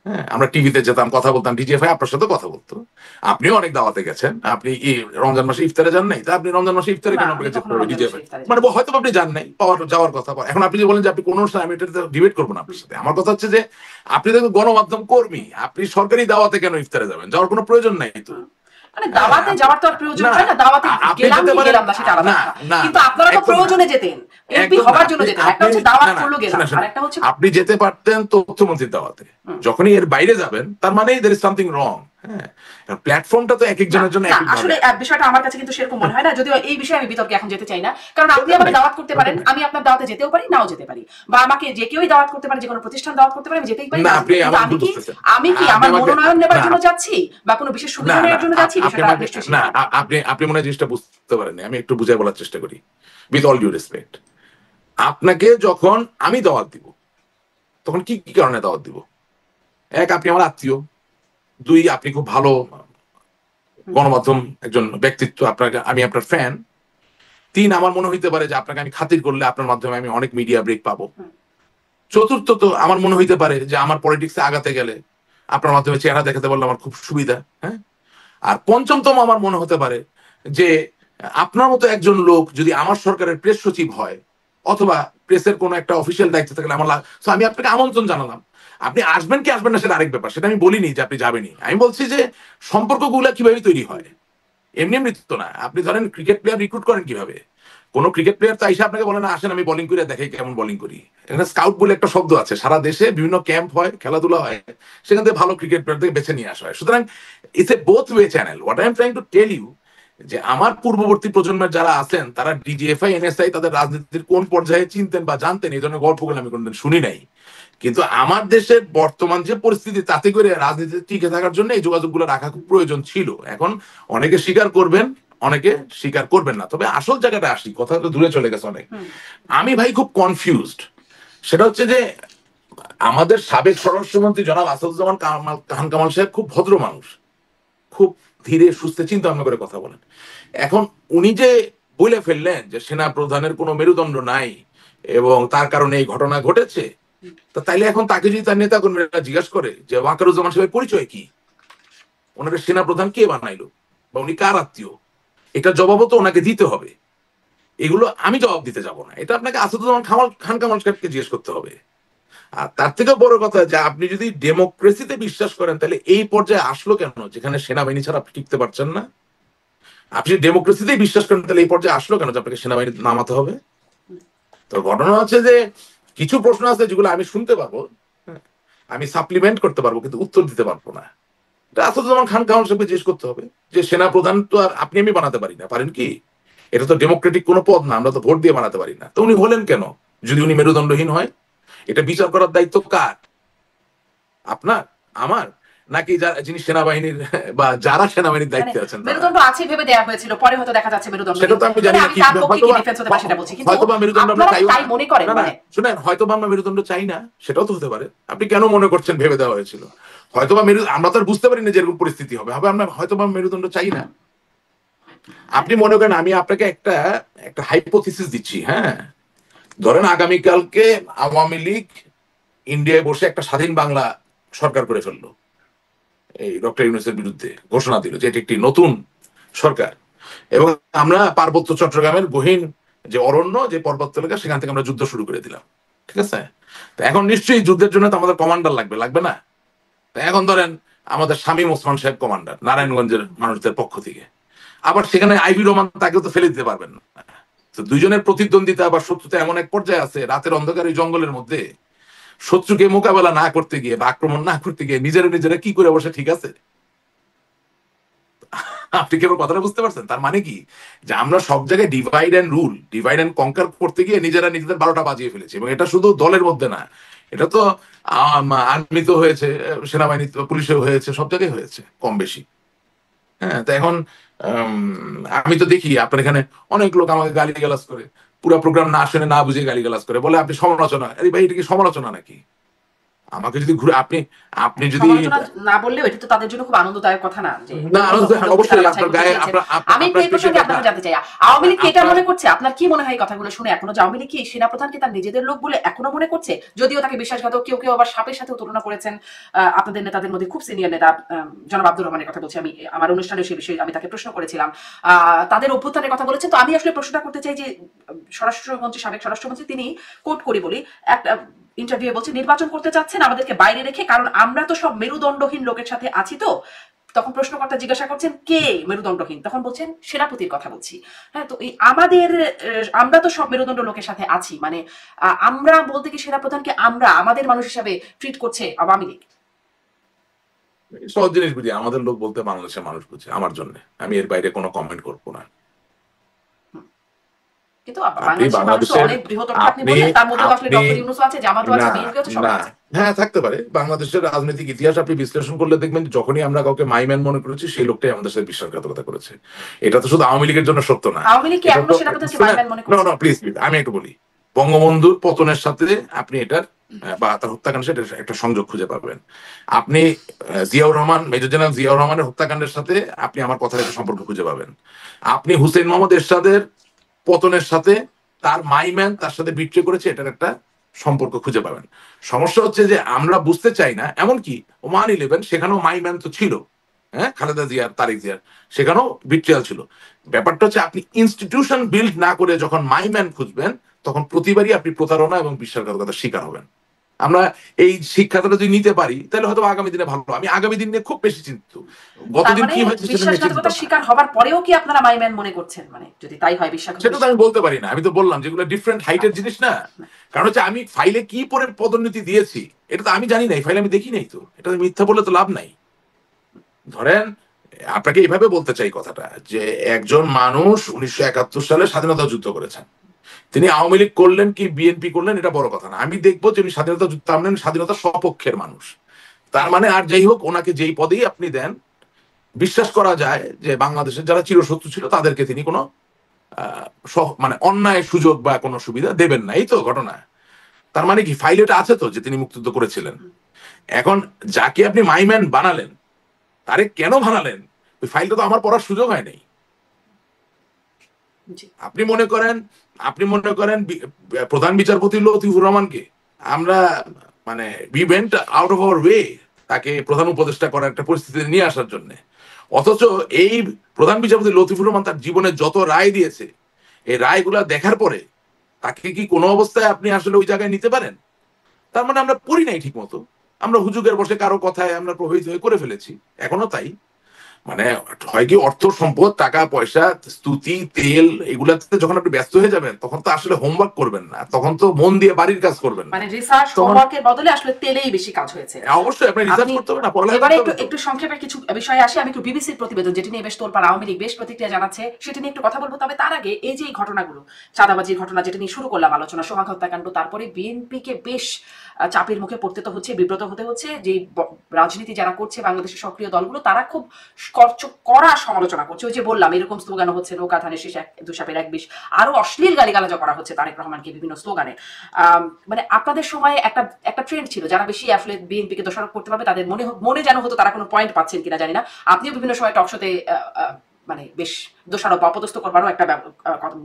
হ্যাঁ আমরা টিভিতে যেতাম, কথা বলতাম, ডিজিএফআই আপনার সাথে কথা বলতো, আপনিও অনেক দাওয়াতে গেছেন, আপনি রমজান মাসে ইফতারে যান নাই, তা আপনি রমজান মাসে ইফতারে না, কেন আমি আপনাকে যেতে কখনো হবে রমজান ডিজিএফআই? মাসে ইফতারে মানে যাইনি। হয়তো আপনি যান নাই, যাওয়ার কথা। এখন আপনি যে বলেন যে আপনি কোন অনুষ্ঠানে, আমি এটাতে ডিবেট করবো না আপনার সাথে, আমার কথা হচ্ছে যে আপনি তো গণমাধ্যম কর্মী, আপনি সরকারি দাওয়াতে কেন ইফতারে যাবেন? যাওয়ার কোনো প্রয়োজন নাই তো। মানে হ্যাঁ দাওয়াতে যাওয়ার তো আর প্রয়োজন না হয় না, দাওয়াতে আপনি গেলাম যেতে কি পারেন, গেলাম না সেটা আলাদা না কথা। না কিন্তু আপনারা তো একদম না, প্রয়োজনে যেতেন, এমপি একদম না, হবার জন্য যেতেন। একটা হচ্ছে দাওয়াত না না করলো গেলাম, শোনা আর শোনা, একটা হচ্ছে আপনি যেতে পারতেন তথ্যমন্ত্রীর দাওয়াতে, যখনই এর বাইরে যাবেন তার মানে দের ইজ সামথিং রং। হ্যাঁ প্ল্যাটফর্মটা তো এক না একজনের জন্য না এক এক ভাবে। আসলে বিষয়টা আমার কাছে কিন্তু সেরকম মনে হয় না, যদিও এই বিষয়ে আমি বিতর্কে এখন যেতে চাই না, কারণ আপনি আমাকে দাওয়াত করতে পারেন, আমি আপনার দাওয়াতে যেতেও পারি, নাও যেতে পারি, বা আমাকে যে কেউই দাওয়াত করতে পারে, যে কোনো প্রতিষ্ঠান দাওয়াত করতে পারে, আমি যেতেই পারি, না না আপনি যেতে পারি। কিন্তু আমার আমি ভুল কি বুঝতেছেন, আমি কি আপনি আমার আমাকে মনোনয়ন নেবার না জন্য যাচ্ছি বা কোনো বিশেষ না সুবিধা না নেওয়ার জন্য যাচ্ছি? আপনি বিষয়টা আমাকে নিশ্চয়ই না, সেরকম না। আপনি মনে হয় জিনিসটা বুঝতে পারেননি, আমি একটু বুঝাই বলার চেষ্টা করি উইথ অল ডিউ রেসপেক্ট। আপনাকে যখন আমি দাওয়াত দিব, তখন কি কি কারণে দাওয়াত দিব? এক, আপনি আমার আত্মীয়। দুই, আপনি খুব ভালো গণমাধ্যম একজন ব্যক্তিত্ব, আপনাকে আমি আপনার ফ্যান। তিন, আমার মনে হইতে পারে যে আপনাকে আমি খাতির করলে আপনার মাধ্যমে আমি অনেক মিডিয়া ব্রেক পাবো। চতুর্থত, আমার মনে হইতে পারে যে আমার পলিটিক্সে আগাতে গেলে আপনার মাধ্যমে চেহারা দেখাতে পারলে আমার খুব সুবিধা। হ্যাঁ আর পঞ্চমতম, আমার মনে হতে পারে যে আপনার মতো একজন লোক যদি আমার সরকারের প্রেস সচিব হয়, অথবা প্রেসের কোনো একটা অফিসিয়াল দায়িত্ব থাকলে আমার আমি আপনাকে আমন্ত্রণ জানালাম, আপনি আসবেন কি আসবেন না সেটা আরেক ব্যাপার, সেটা আমি বলিনি যে আপনি যাবেনই, আমি বলছি যে সম্পর্কগুলো কিভাবে তৈরি হয়। এমনি এমনি তো না, আপনি ধরেন ক্রিকেট প্লেয়ার রিক্রুট করেন কিভাবে? কোন ক্রিকেট প্লেয়ার তো এসে আপনাকে বলে না আসেন আমি বোলিং করে দেখাই কেমন বোলিং করি। এখানে স্কাউট বলে একটা শব্দ আছে, সারা দেশে বিভিন্ন ক্যাম্প হয়, খেলাধুলা হয়, সেখান থেকে ভালো ক্রিকেট প্লেয়ারদের বেছে নিয়ে আসা হয়। সুতরাং it's a both way channel. What I am trying to tell you, যে আমার পূর্ববর্তী প্রজন্মের যারা আছেন তারা ডিজিএফআই এনএসআই তাদের রাজনীতির কোন পর্যায়ে চিনতেন বা জানতেন, এই ধরনের গল্পগুলো আমি কোনদিন শুনি নাই। কিন্তু আমার দেশের বর্তমান যে পরিস্থিতি, তাতে করে রাজনীতিতে টিকে থাকার জন্য এই যোগাযোগগুলো রাখা খুব প্রয়োজন ছিল। এখন অনেকে স্বীকার করবেন, অনেকে স্বীকার করবেন না, তবে আসল জায়গাটা আসি, কথা তো দূরে চলে গেছে অনেক। আমি ভাই খুব কনফিউজড। সেটা হচ্ছে যে আমাদের সাবেক স্বরাষ্ট্রমন্ত্রী জনাব আসাদুজ্জামান খান কামাল সাহেব খুব ভদ্র মানুষ, খুব ধীরে সুস্থে চিন্তা ভাবনা করে কথা বলেন। এখন উনি যে বলে ফেললেন যে সেনা প্রধানের কোনো মেরুদণ্ড নাই এবং তার কারণে এই ঘটনা ঘটেছে, তা তাইলে এখন তাকে যদি তার নেতা কর্মীরা জিজ্ঞাসা করে যে ওয়াকারুজ্জামান সাহেবের পরিচয় কি, ওনাকে সেনা প্রধান কে বানাইলো, বা উনি কার আত্মীয়, এটা জবাবও তো ওনাকে দিতে হবে। এগুলো আমি জবাব দিতে যাব না, এটা আপনাকে আসাদুজ্জামান খান কামাল সাহেবকে জিজ্ঞেস করতে হবে। আর তার থেকে বড় কথা, যে আপনি যদি ডেমোক্রেসিতে বিশ্বাস করেন, তাহলে এই পর্যায়ে আসলো কেন যেখানে সেনাবাহিনী ছাড়া আপনি টিকতে পারছেন না? আপনি ডেমোক্রেসিতেই বিশ্বাস করেন, তাহলে এই পর্যায়ে আসলো কেন যে আপনাকে সেনাবাহিনী নামাতে হবে? তো ঘটনা হচ্ছে যে কিছু প্রশ্ন আছে যেগুলো আমি শুনতে পারবো, আমি সাপ্লিমেন্ট করতে পারবো, কিন্তু উত্তর দিতে পারবো না। এটা আসাদুজ্জামান খান কামাল সাহেবকে জিজ্ঞেস করতে হবে, যে সেনা প্রধান তো আর আপনি আমি বানাতে পারি না, পারেন কি? এটা তো ডেমোক্রেটিক কোনো পদ না, আমরা তো ভোট দিয়ে বানাতে পারি না। তো উনি হলেন কেন যদি উনি মেরুদণ্ডহীন হয়? এটা বিচার করার দায়িত্ব কার? আপনার, আমার, নাকি যিনি সেনাবাহিনীর বা যারা সেনাবাহিনীর মানে দায়িত্বে আছেন তারা? মেরুদণ্ড আছে ভেবে দেয়া হয়েছিল, পরে হয়তো দেখা যাচ্ছে মেরুদণ্ড সেটা তো আমি জানি মানে না আমি কি, তার পক্ষে কি হয়তোবা ডিফেন্স হতে পারে সেটা বলছি, কিন্তু হয়তোবা মেরুদণ্ড আমরা আপনারা চাইও তাই না। মনে করেন না না মানে? শুনেন, হয়তোবা আমরা মেরুদণ্ড চাই না, সেটাও তো হতে পারে। আপনি কেন মনে করছেন ভেবে দেওয়া হয়েছিল? হয়তোবা আমরা তো আর বুঝতে পারি না যে এরকম পরিস্থিতি হবে, আমরা হয়তোবা মেরুদণ্ড চাই না। আপনি মনে করেন আমি আপনাকে একটা একটা হাইপোথিসিস দিচ্ছি, হ্যাঁ? ধরেন আগামীকালকে আওয়ামী লীগ ইন্ডিয়ায় বসে একটা স্বাধীন বাংলা সরকার করে ফেললো, এই ডক্টর ইউনূসের বিরুদ্ধে ঘোষণা দিল যে এটি একটি নতুন সরকার, এবং আমরা পার্বত্য চট্টগ্রামের গহীন যে অরণ্য, যে পর্বত এলাকা, সেখান থেকে আমরা যুদ্ধ শুরু করে দিলাম। ঠিক আছে? তো এখন নিশ্চয়ই যুদ্ধের জন্য তো আমাদের কমান্ডার লাগবে, লাগবে না? এখন ধরেন আমাদের শামীম ওসমান সাহেব কমান্ডার নারায়ণগঞ্জের মানুষদের পক্ষ থেকে, আবার সেখানে আইবি রহমান, তাকেও তো ফেলে দিতে পারবেন না। তো দুইজনের প্রতিদ্বন্দ্বিতা বা শত্রুতা এমন এক পর্যায়ে আছে, রাতের অন্ধকার জঙ্গলের মধ্যে শত্রুকে মোকাবেলা না করতে গিয়ে বা আক্রমণ না করতে গিয়ে নিজেরা কি করে বসে, ঠিক আছে? আপনি কেবল কথাটা বুঝতে পারছেন? তার মানে কি, যে আমরা সব জায়গায় divide and rule, divide and conquer করতে গিয়ে নিজেরা নিজেদের 12টা বাজিয়ে ফেলেছি। এবং এটা শুধু দলের মধ্যে না, এটা তো আর্মিতে হয়েছে, সেনাবাহিনী, পুলিশে হয়েছে, সব জায়গায় হয়েছে কম বেশি। হ্যাঁ, তো এখন আমি তো দেখি আপনার এখানে অনেক লোক আমাকে গালিগালাজ করে, পুরো প্রোগ্রাম না শুনে না বুঝে গালিগালাজ করে, বলে আপনি সমালোচনা। আরে ভাই, এটা কি সমালোচনা নাকি? আমাকে যদি ঘুরে আপনি আপনি যদি সমালোচনা না বললেও এটা তো তাদের জন্য খুব আনন্দদায়ক কথা না, যে না, অবশ্যই আপনার গায়ে আমি একটু এই প্রসঙ্গে আপনাকে জানতে চাই, আওয়ামী লীগ কি এটা মনে করছে? আপনার কি মনে হয় এই কথাগুলো শুনে এখনো যে আওয়ামী লীগ কি সেনাপ্রধানকে তার নিজেদের লোক বলে এখনো মনে করছে? যদিও তাকে বিশ্বাসঘাতক, কেউ কেউ আবার সাপের সাথেও তুলনা করেছেন। আপনাদের নেতাদের মধ্যে খুব সিনিয়র নেতা জনাব আব্দুর রহমানের কথা বলছি আমি, আমার অনুষ্ঠানে সে বিষয়ে আমি তাকে প্রশ্ন করেছিলাম, তাদের অভ্যুত্থানের কথা বলেছেন। তো আমি আসলে প্রশ্নটা করতে চাই যে স্বরাষ্ট্রমন্ত্রী, সাবেক স্বরাষ্ট্রমন্ত্রী, তিনি কোট করি বলি একটা ইন্টারভিউ বলছে, নির্বাচন করতে চাচ্ছেন আমাদেরকে বাইরে রেখে, কারণ আমরা তো সব মেরুদণ্ডহীন লোকের সাথে আছি। তো তখন প্রশ্নকর্তা জিজ্ঞাসা করছেন কে মেরুদণ্ডহীন, তখন বলছেন সেনাপতির কথা বলছি। হ্যাঁ, তো এই আমাদের আমরা তো সব মেরুদণ্ড লোকের সাথে আছি, মানে আমরা বলতে কি সেনাপ্রধানকে আমরা আমাদের মানুষ হিসাবে ট্রিট করছে আওয়ামী লীগ? সহজ জিনিস বুঝি, আমাদের লোক বলতে বাংলাদেশের মানুষ বুঝে। আমার জন্য, আমি এর বাইরে কোনো কমেন্ট করবো না। কিন্তু আপনি বাংলাদেশের মানুষ তো বাংলাদেশের, অনেক বৃহত্তর, আপনি বললেন তার মধ্যে তো আসলে আপনি ডক্টর ইউনূসও আছে, জামাতও আছে, না, বিএনপিও তো, সবাই না, আছে। হ্যাঁ থাকতে পারে। বাংলাদেশের রাজনৈতিক ইতিহাস আপনি বিশ্লেষণ করলে দেখবেন, যখনই আমরা কাউকে মাইম্যান মনে করেছি, সেই লোকটাই আমাদের সাথে বিশ্বাসঘাতকতা করেছে। এটা তো শুধু আওয়ামী লীগের জন্য সত্য না, আওয়ামী লীগ কি এটা এখনো তো, সেনাপ্রধানকে মাইম্যান মনে করছে? প্লিজ আমি একটু বলি। বঙ্গবন্ধুর পতনের সাথে আপনি এটার বা তার হত্যাকাণ্ডের সাথে একটা সংযোগ খুঁজে পাবেন। আপনি জিয়াউর রহমান, মেজর জেনারেল জিয়াউর রহমানের হত্যাকাণ্ডের সাথে আপনি আমার কথার একটা সম্পর্ক খুঁজে পাবেন। আপনি হুসেইন মোহাম্মদ এরশাদের পতনের সাথে তার মাইম্যান তার সাথে বিট্রে করেছে, এটার একটা সম্পর্ক খুঁজে পাবেন। সমস্যা হচ্ছে যে আমরা বুঝতে চাই না। এমনকি ওমান 11 সেখানেও মাইম্যান তো ছিল, হ্যাঁ, খালেদা জিয়ার, তারেক জিয়ার, সেখানেও বিট্রিয়াল ছিল। ব্যাপারটা হচ্ছে, আপনি ইনস্টিটিউশন বিল্ড না করে যখন মাইম্যান খুঁজবেন, তখন প্রতিবারই আপনি প্রতারণা এবং বিশ্বাসঘাতকতার শিকার হবেন। আমরা এই শিক্ষাটা যদি নিতে পারি, তাহলে হয়তো আগামী দিনে ভালো। আমি আগামী দিন নিয়ে খুব বেশি চিন্তিত। তার গতদিন মানে কি হয়েছে সেটা নিয়ে চিন্তিত বিশ্বাসঘাতকতার না। শিকার হবার পরেও কি আপনারা মাইম্যান মনে করছেন? মানে যদি তাই হয়, সেটা তো আমি বলতে পারি না। আমি তো বললাম যেগুলো ডিফারেন্ট হাইটের জিনিস না। কারণ হচ্ছে আমি ফাইলে কি পরে পদোন্নতি দিয়েছি, এটা তো আমি জানি নাই, ফাইলে আমি দেখি নাই। তো এটা মিথ্যা বললে তো লাভ নাই। ধরেন, আপনাকে এইভাবে বলতে চাই কথাটা, যে একজন মানুষ 1971 সালে স্বাধীনতা যুদ্ধ করেছেন। তিনি আওয়ামী লীগ করলেন কি বিএনপি করলেন, এটা বড় কথা না। আমি দেখবো যে উনি স্বাধীনতা যুদ্ধ, আমরা স্বাধীনতা সপক্ষের মানুষ। তার মানে, আর যাই হোক, ওনাকে যেই পদেই আপনি দেন, বিশ্বাস করা যায় যে বাংলাদেশের যারা চিরশত্রু ছিল তাদেরকে তিনি কোনো মানে অন্যায় সুযোগ বা কোনো সুবিধা দেবেন না। এই তো ঘটনা। তার মানে কি, ফাইল এটা আছে তো যে তিনি মুক্তিযুদ্ধ করেছিলেন। এখন যাকে আপনি মাইম্যান বানালেন, তারে কেন বানালেন, ওই ফাইলটা তো আমার পড়ার সুযোগ হয় নাই। আপনি মনে করেন, প্রধান বিচারপতি লতিফুর রহমানকে আমরা, মানে we went out of our way তাকে প্রধান উপদেষ্টা করার একটা পরিস্থিতিতে নিয়ে আসার জন্য। অথচ এই প্রধান বিচারপতি লতিফুর রহমান তার জীবনে যত রায় দিয়েছে, এই রায়গুলা দেখার পরে তাকে কি কোনো অবস্থায় আপনি আসলে ওই জায়গায় নিতে পারেন? তার মানে আমরা পড়ি নাই ঠিক মতো, আমরা হুজুগের বসে কারো কথায় আমরা প্রভাবিত হয়ে করে ফেলেছি, এখনো তাই। মানে হয় কি, অর্থ সম্পদ, টাকা পয়সা, স্তুতি, তেল, এগুলাতে যখন আপনি ব্যস্ত হয়ে যাবেন, তখন তো আসলে হোমওয়ার্ক করবেন না, তখন তো মন দিয়ে বাড়ির কাজ করবেন না। মানে রিসার্চ হোমওয়ার্কের বদলে আসলে তেলেই বেশি কাজ হয়েছে। অবশ্যই আপনি রিসার্চ করতে হবে না, পড়ালেখা এবারে করতে হবে। একটু সংক্ষেপে কিছু বিষয়ে আসি। আমি একটু বিবিসির প্রতিবেদন, যেটি নিয়ে বেশ তোলপাড়, আওয়ামী লীগ বেশ প্রতিক্রিয়া জানাচ্ছে, সেটা নিয়ে একটু কথা বলবো। তবে তার আগে এই যে ঘটনাগুলো, চাঁদাবাজির ঘটনা যেটা নিয়ে শুরু করলাম আলোচনা, সোহাগ হত্যাকাণ্ড, তারপরে বিএনপিকে বেশ চাপের মুখে পড়তে তো হচ্ছে, বিব্রত হতে হচ্ছে। যে রাজনীতি যারা করছে বাংলাদেশের সক্রিয় দলগুলো, তারা খুব কড়া সমালোচনা করছে। ওই যে বললাম, এরকম স্লোগান হচ্ছে, নৌকা ধানের শেষ দু সাপের এক বিষ, আরো অশ্লীল গালিগালাজ করা হচ্ছে তারেক রহমানকে বিভিন্ন স্লোগানে। মানে আপনাদের সময় একটা একটা ট্রেন্ড ছিল, যারা বেশি আসলে বিএনপিকে দোষারোপ করতে পারবে, তাদের মনে যেন হতো তারা কোনো পয়েন্ট পাচ্ছেন কিনা জানি না। আপনিও বিভিন্ন সময় টকশোতে মানে বেশ দোষারোপ অপদস্থ করবারও একটা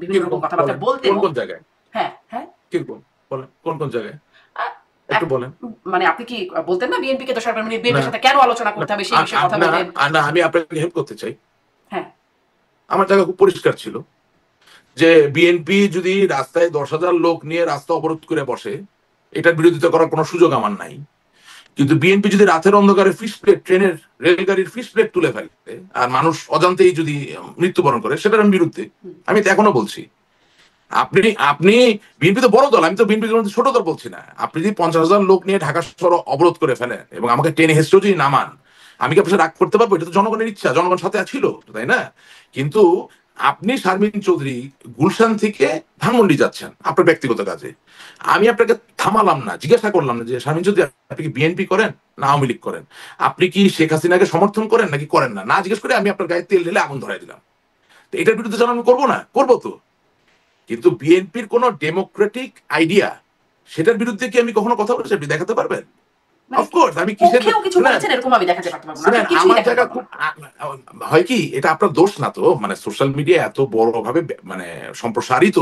বিভিন্ন রকম কথাবার্তা বলতেন। কোন জায়গায়? হ্যাঁ হ্যাঁ, কিরকম বলেন, কোন জায়গায় একটু বলেন। মানে আপনি কি বলতেন না বিএনপিকে দোষারোপ, মানে বিএনপির সাথে কেন আলোচনা করতে হবে সেই বিষয়ে কথা বলতেন? না, আমি আপনাকে হেল্প করতে চাই। হ্যাঁ, আমার জায়গা খুব পরিষ্কার ছিল, যে বিএনপি যদি রাস্তায় 10,000 লোক নিয়ে রাস্তা অবরোধ করে বসে, এটার বিরোধিতা করার কোনো সুযোগ আমার নাই। কিন্তু বিএনপি যদি রাতের অন্ধকারে ফিশ প্লেট, ট্রেনের রেলগাড়ির ফিশ প্লেট তুলে ফেলে আর মানুষ অজান্তেই যদি মৃত্যুবরণ করে, সেটার আমি বিরুদ্ধে। আমি তো এখনো বলছি, আপনি আপনি বিএনপি তো বড় দল, আমি তো বিএনপি ছোট দল বলছি না। আপনি যদি 50,000 লোক নিয়ে ঢাকা শহর অবরোধ করে ফেলেন এবং আমাকে টেনে হেসেও যদি নামান, আমি কি আপনার রাগ করতে পারবো? এটা তো জনগণের ইচ্ছা, জনগণ সাথে ছিল, তাই না? কিন্তু আপনি শারমিন চৌধুরী গুলশান থেকে ধানমন্ডি যাচ্ছেন আপনার ব্যক্তিগত কাজে, আমি আপনাকে থামালাম না, জিজ্ঞাসা করলাম না যে শারমিন চৌধুরী আপনি কি বিএনপি করেন না আওয়ামী লীগ করেন, আপনি কি শেখ হাসিনাকে সমর্থন করেন নাকি করেন না, না জিজ্ঞেস করে আমি আপনার গায়ে তেল ঢেলে আগুন ধরাই দিলাম। তো এটার বিরুদ্ধে যেন আমি করবো না, করবো তো। কিন্তু বিএনপির কোন ডেমোক্রেটিক আইডিয়া, সেটার বিরুদ্ধে কি আমি কখনো কথা বলেছি? আপনি দেখাতে পারবেন? মানে অফকোর্স আমি কিসের পক্ষেও কিছু বলেছেন এরকম আমি দেখাতে পারতে পারবো না, শুনেন, আসলে কিছুই আমার দেখাতে জায়গা পারবো খুব না। হয় কি, এটা আপনার দোষ না তো, মানে সোশ্যাল মিডিয়া এত বড় ভাবে মানে সম্প্রসারিত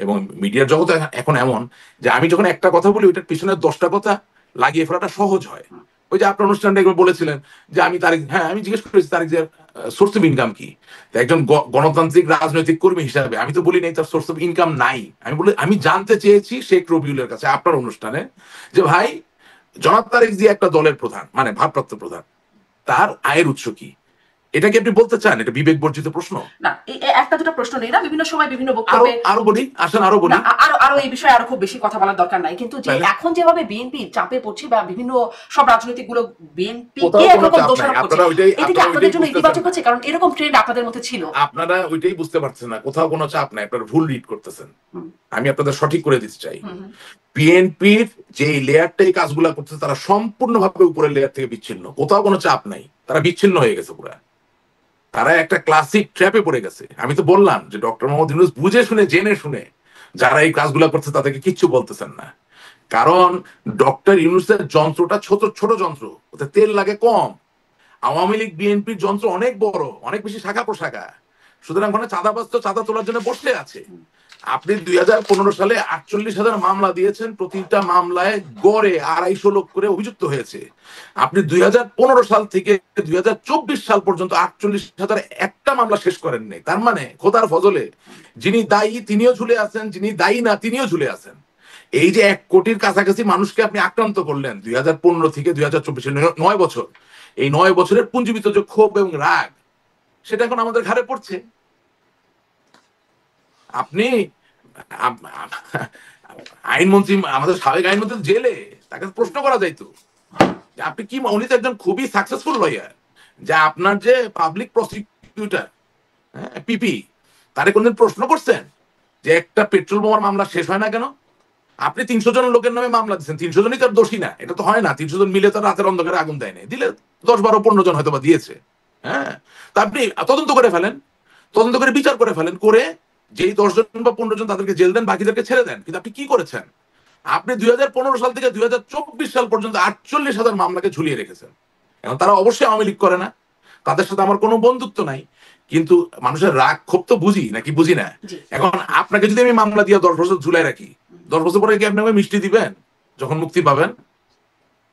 এবং মিডিয়ার জগৎ এখন এমন যে আমি যখন একটা কথা বলি ওইটার পিছনে 10টা কথা লাগিয়ে ফেলাটা সহজ হয়। ওই যে আপনার অনুষ্ঠানটা একবার বলেছিলেন যে আমি তারিখ, হ্যাঁ আমি জিজ্ঞেস করেছি তারিখ যে সোর্স অফ ইনকাম কি। তো একজন গণতান্ত্রিক রাজনৈতিক কর্মী হিসাবে আমি তো বলি নাই তার সোর্স অফ ইনকাম নাই। আমি বলি আমি জানতে চেয়েছি শেখ রবিউলের কাছে আপনার অনুষ্ঠানে যে ভাই জনাব তারেক জিয়া একটা দলের প্রধান, মানে ভারপ্রাপ্ত প্রধান, তার আয়ের উৎস কি? এটা কি আপনি বলতে চান এটা বিবেক বর্জিত প্রশ্ন? না, একটা দুটো প্রশ্ন নেই না, বিভিন্ন সময় বিভিন্ন আরো বক্তব্যে আরো বলি, আসেন আরো বলি। না, আরো এই বিষয়ে আরো খুব বেশি কথা বলার দরকার নাই, কিন্তু যে তাহলে এখন যেভাবে বিএনপি চাপে পড়ছে বা বিভিন্ন সব রাজনৈতিক গুলো বিএনপি কে কোথাও কোনো একরকম চাপ নাই, দোষারোপ করছে, আপনারা ওইটাই এটা কি আপনাদের জন্য বুঝতেছেন ইতিবাচক না। হচ্ছে? কারণ এরকম ট্রেন্ড আপনাদের মধ্যে ছিল। আপনারা ওইটাই বুঝতে পারছেন না, কোথাও কোনো চাপ নাই, আপনারা ভুল রিড করতেছেন। হুম, আমি আপনাদের সঠিক করে দিতে চাই। হুম, হুম। বিএনপির যে লেয়ারটাই কাজগুলা করতেছে তারা সম্পূর্ণভাবে উপরের লেয়ার থেকে বিচ্ছিন্ন, কোথাও কোনো চাপ নাই, তারা বিচ্ছিন্ন হয়ে গেছে পুরা। তারা একটা ক্লাসিক ট্র্যাপে পড়ে গেছে। আমি তো বললাম যে ডক্টর মোহাম্মদ ইউনূস বুঝে শুনে জেনে শুনে যারা এই কাজগুলো করছে তাদেরকে কিচ্ছু বলতেছেন না। কারণ ডক্টর ইউনূসের যন্ত্রটা ছোট ছোট যন্ত্র, ওতে তেল লাগে কম। আওয়ামী লীগ বিএনপির যন্ত্র অনেক বড়, অনেক বেশি শাখা প্রশাখা। সুতরাং ওখানে চাঁদাবাজ তো চাঁদা তোলার জন্য বসে আছে। আপনি 2015 সালে 48,000 মামলা দিয়েছেন, প্রতিটা মামলায় গড়ে 250 লোক করে অভিযুক্ত হয়েছে। আপনি 2015 সাল থেকে 2024 সাল পর্যন্ত 48,000 একটা মামলা শেষ করেন নাই। তার মানে খোদার ফজলে যিনি দায়ী তিনিও ঝুলে আছেন, যিনি দায়ী না তিনিও ঝুলে আছেন। এই যে 1 কোটির কাছাকাছি মানুষকে আপনি আক্রান্ত করলেন 2015 থেকে 2024, 9 বছর, এই 9 বছরের পুঞ্জীবিত যে ক্ষোভ এবং রাগ, সেটা এখন আমাদের ঘাড়ে পড়ছে। আপনি আইনমন্ত্রী, আমাদের সাবেক আইনমন্ত্রী জেলে, তাকে প্রশ্ন করা যাইতো আপনি কি, উনি তো একজন খুবই সাকসেসফুল লয়ার, যে আপনার যে পাবলিক প্রসিকিউটর পিপি, তারে কোনদিন প্রশ্ন করছেন যে একটা পেট্রোল বোমার মামলা শেষ হয় না কেন? আপনি 300 জন লোকের নামে মামলা দিচ্ছেন, 300 জনই তার দোষী না, এটা তো হয় না। 300 জন মিলে তার রাতের অন্ধকারে আগুন দেয় না, দিলে 10, 12, 15 জন হয়তো বা দিয়েছে। হ্যাঁ, তা আপনি তদন্ত করে ফেলেন, তদন্ত করে বিচার করে ফেলেন, করে যেই 10 জন বা 15 জন তাদেরকে জেল দেন, বাকিদেরকে ছেড়ে দেন। কিন্তু আপনি কি করেছেন? আপনি 2015 সাল থেকে 2024 সাল পর্যন্ত 48,000 মামলাকে ঝুলিয়ে রেখেছেন। এখন তারা অবশ্যই আওয়ামী লীগ করে না, তাদের সাথে আমার কোনো বন্ধুত্ব নাই, কিন্তু মানুষের রাগ ক্ষোভ তো বুঝি নাকি বুঝি না। জি। এখন আপনাকে যদি আমি মামলা দিয়ে 10 বছর ঝুলাই রাখি, 10 বছর পরে কি আপনি আমাকে মিষ্টি দিবেন যখন মুক্তি পাবেন?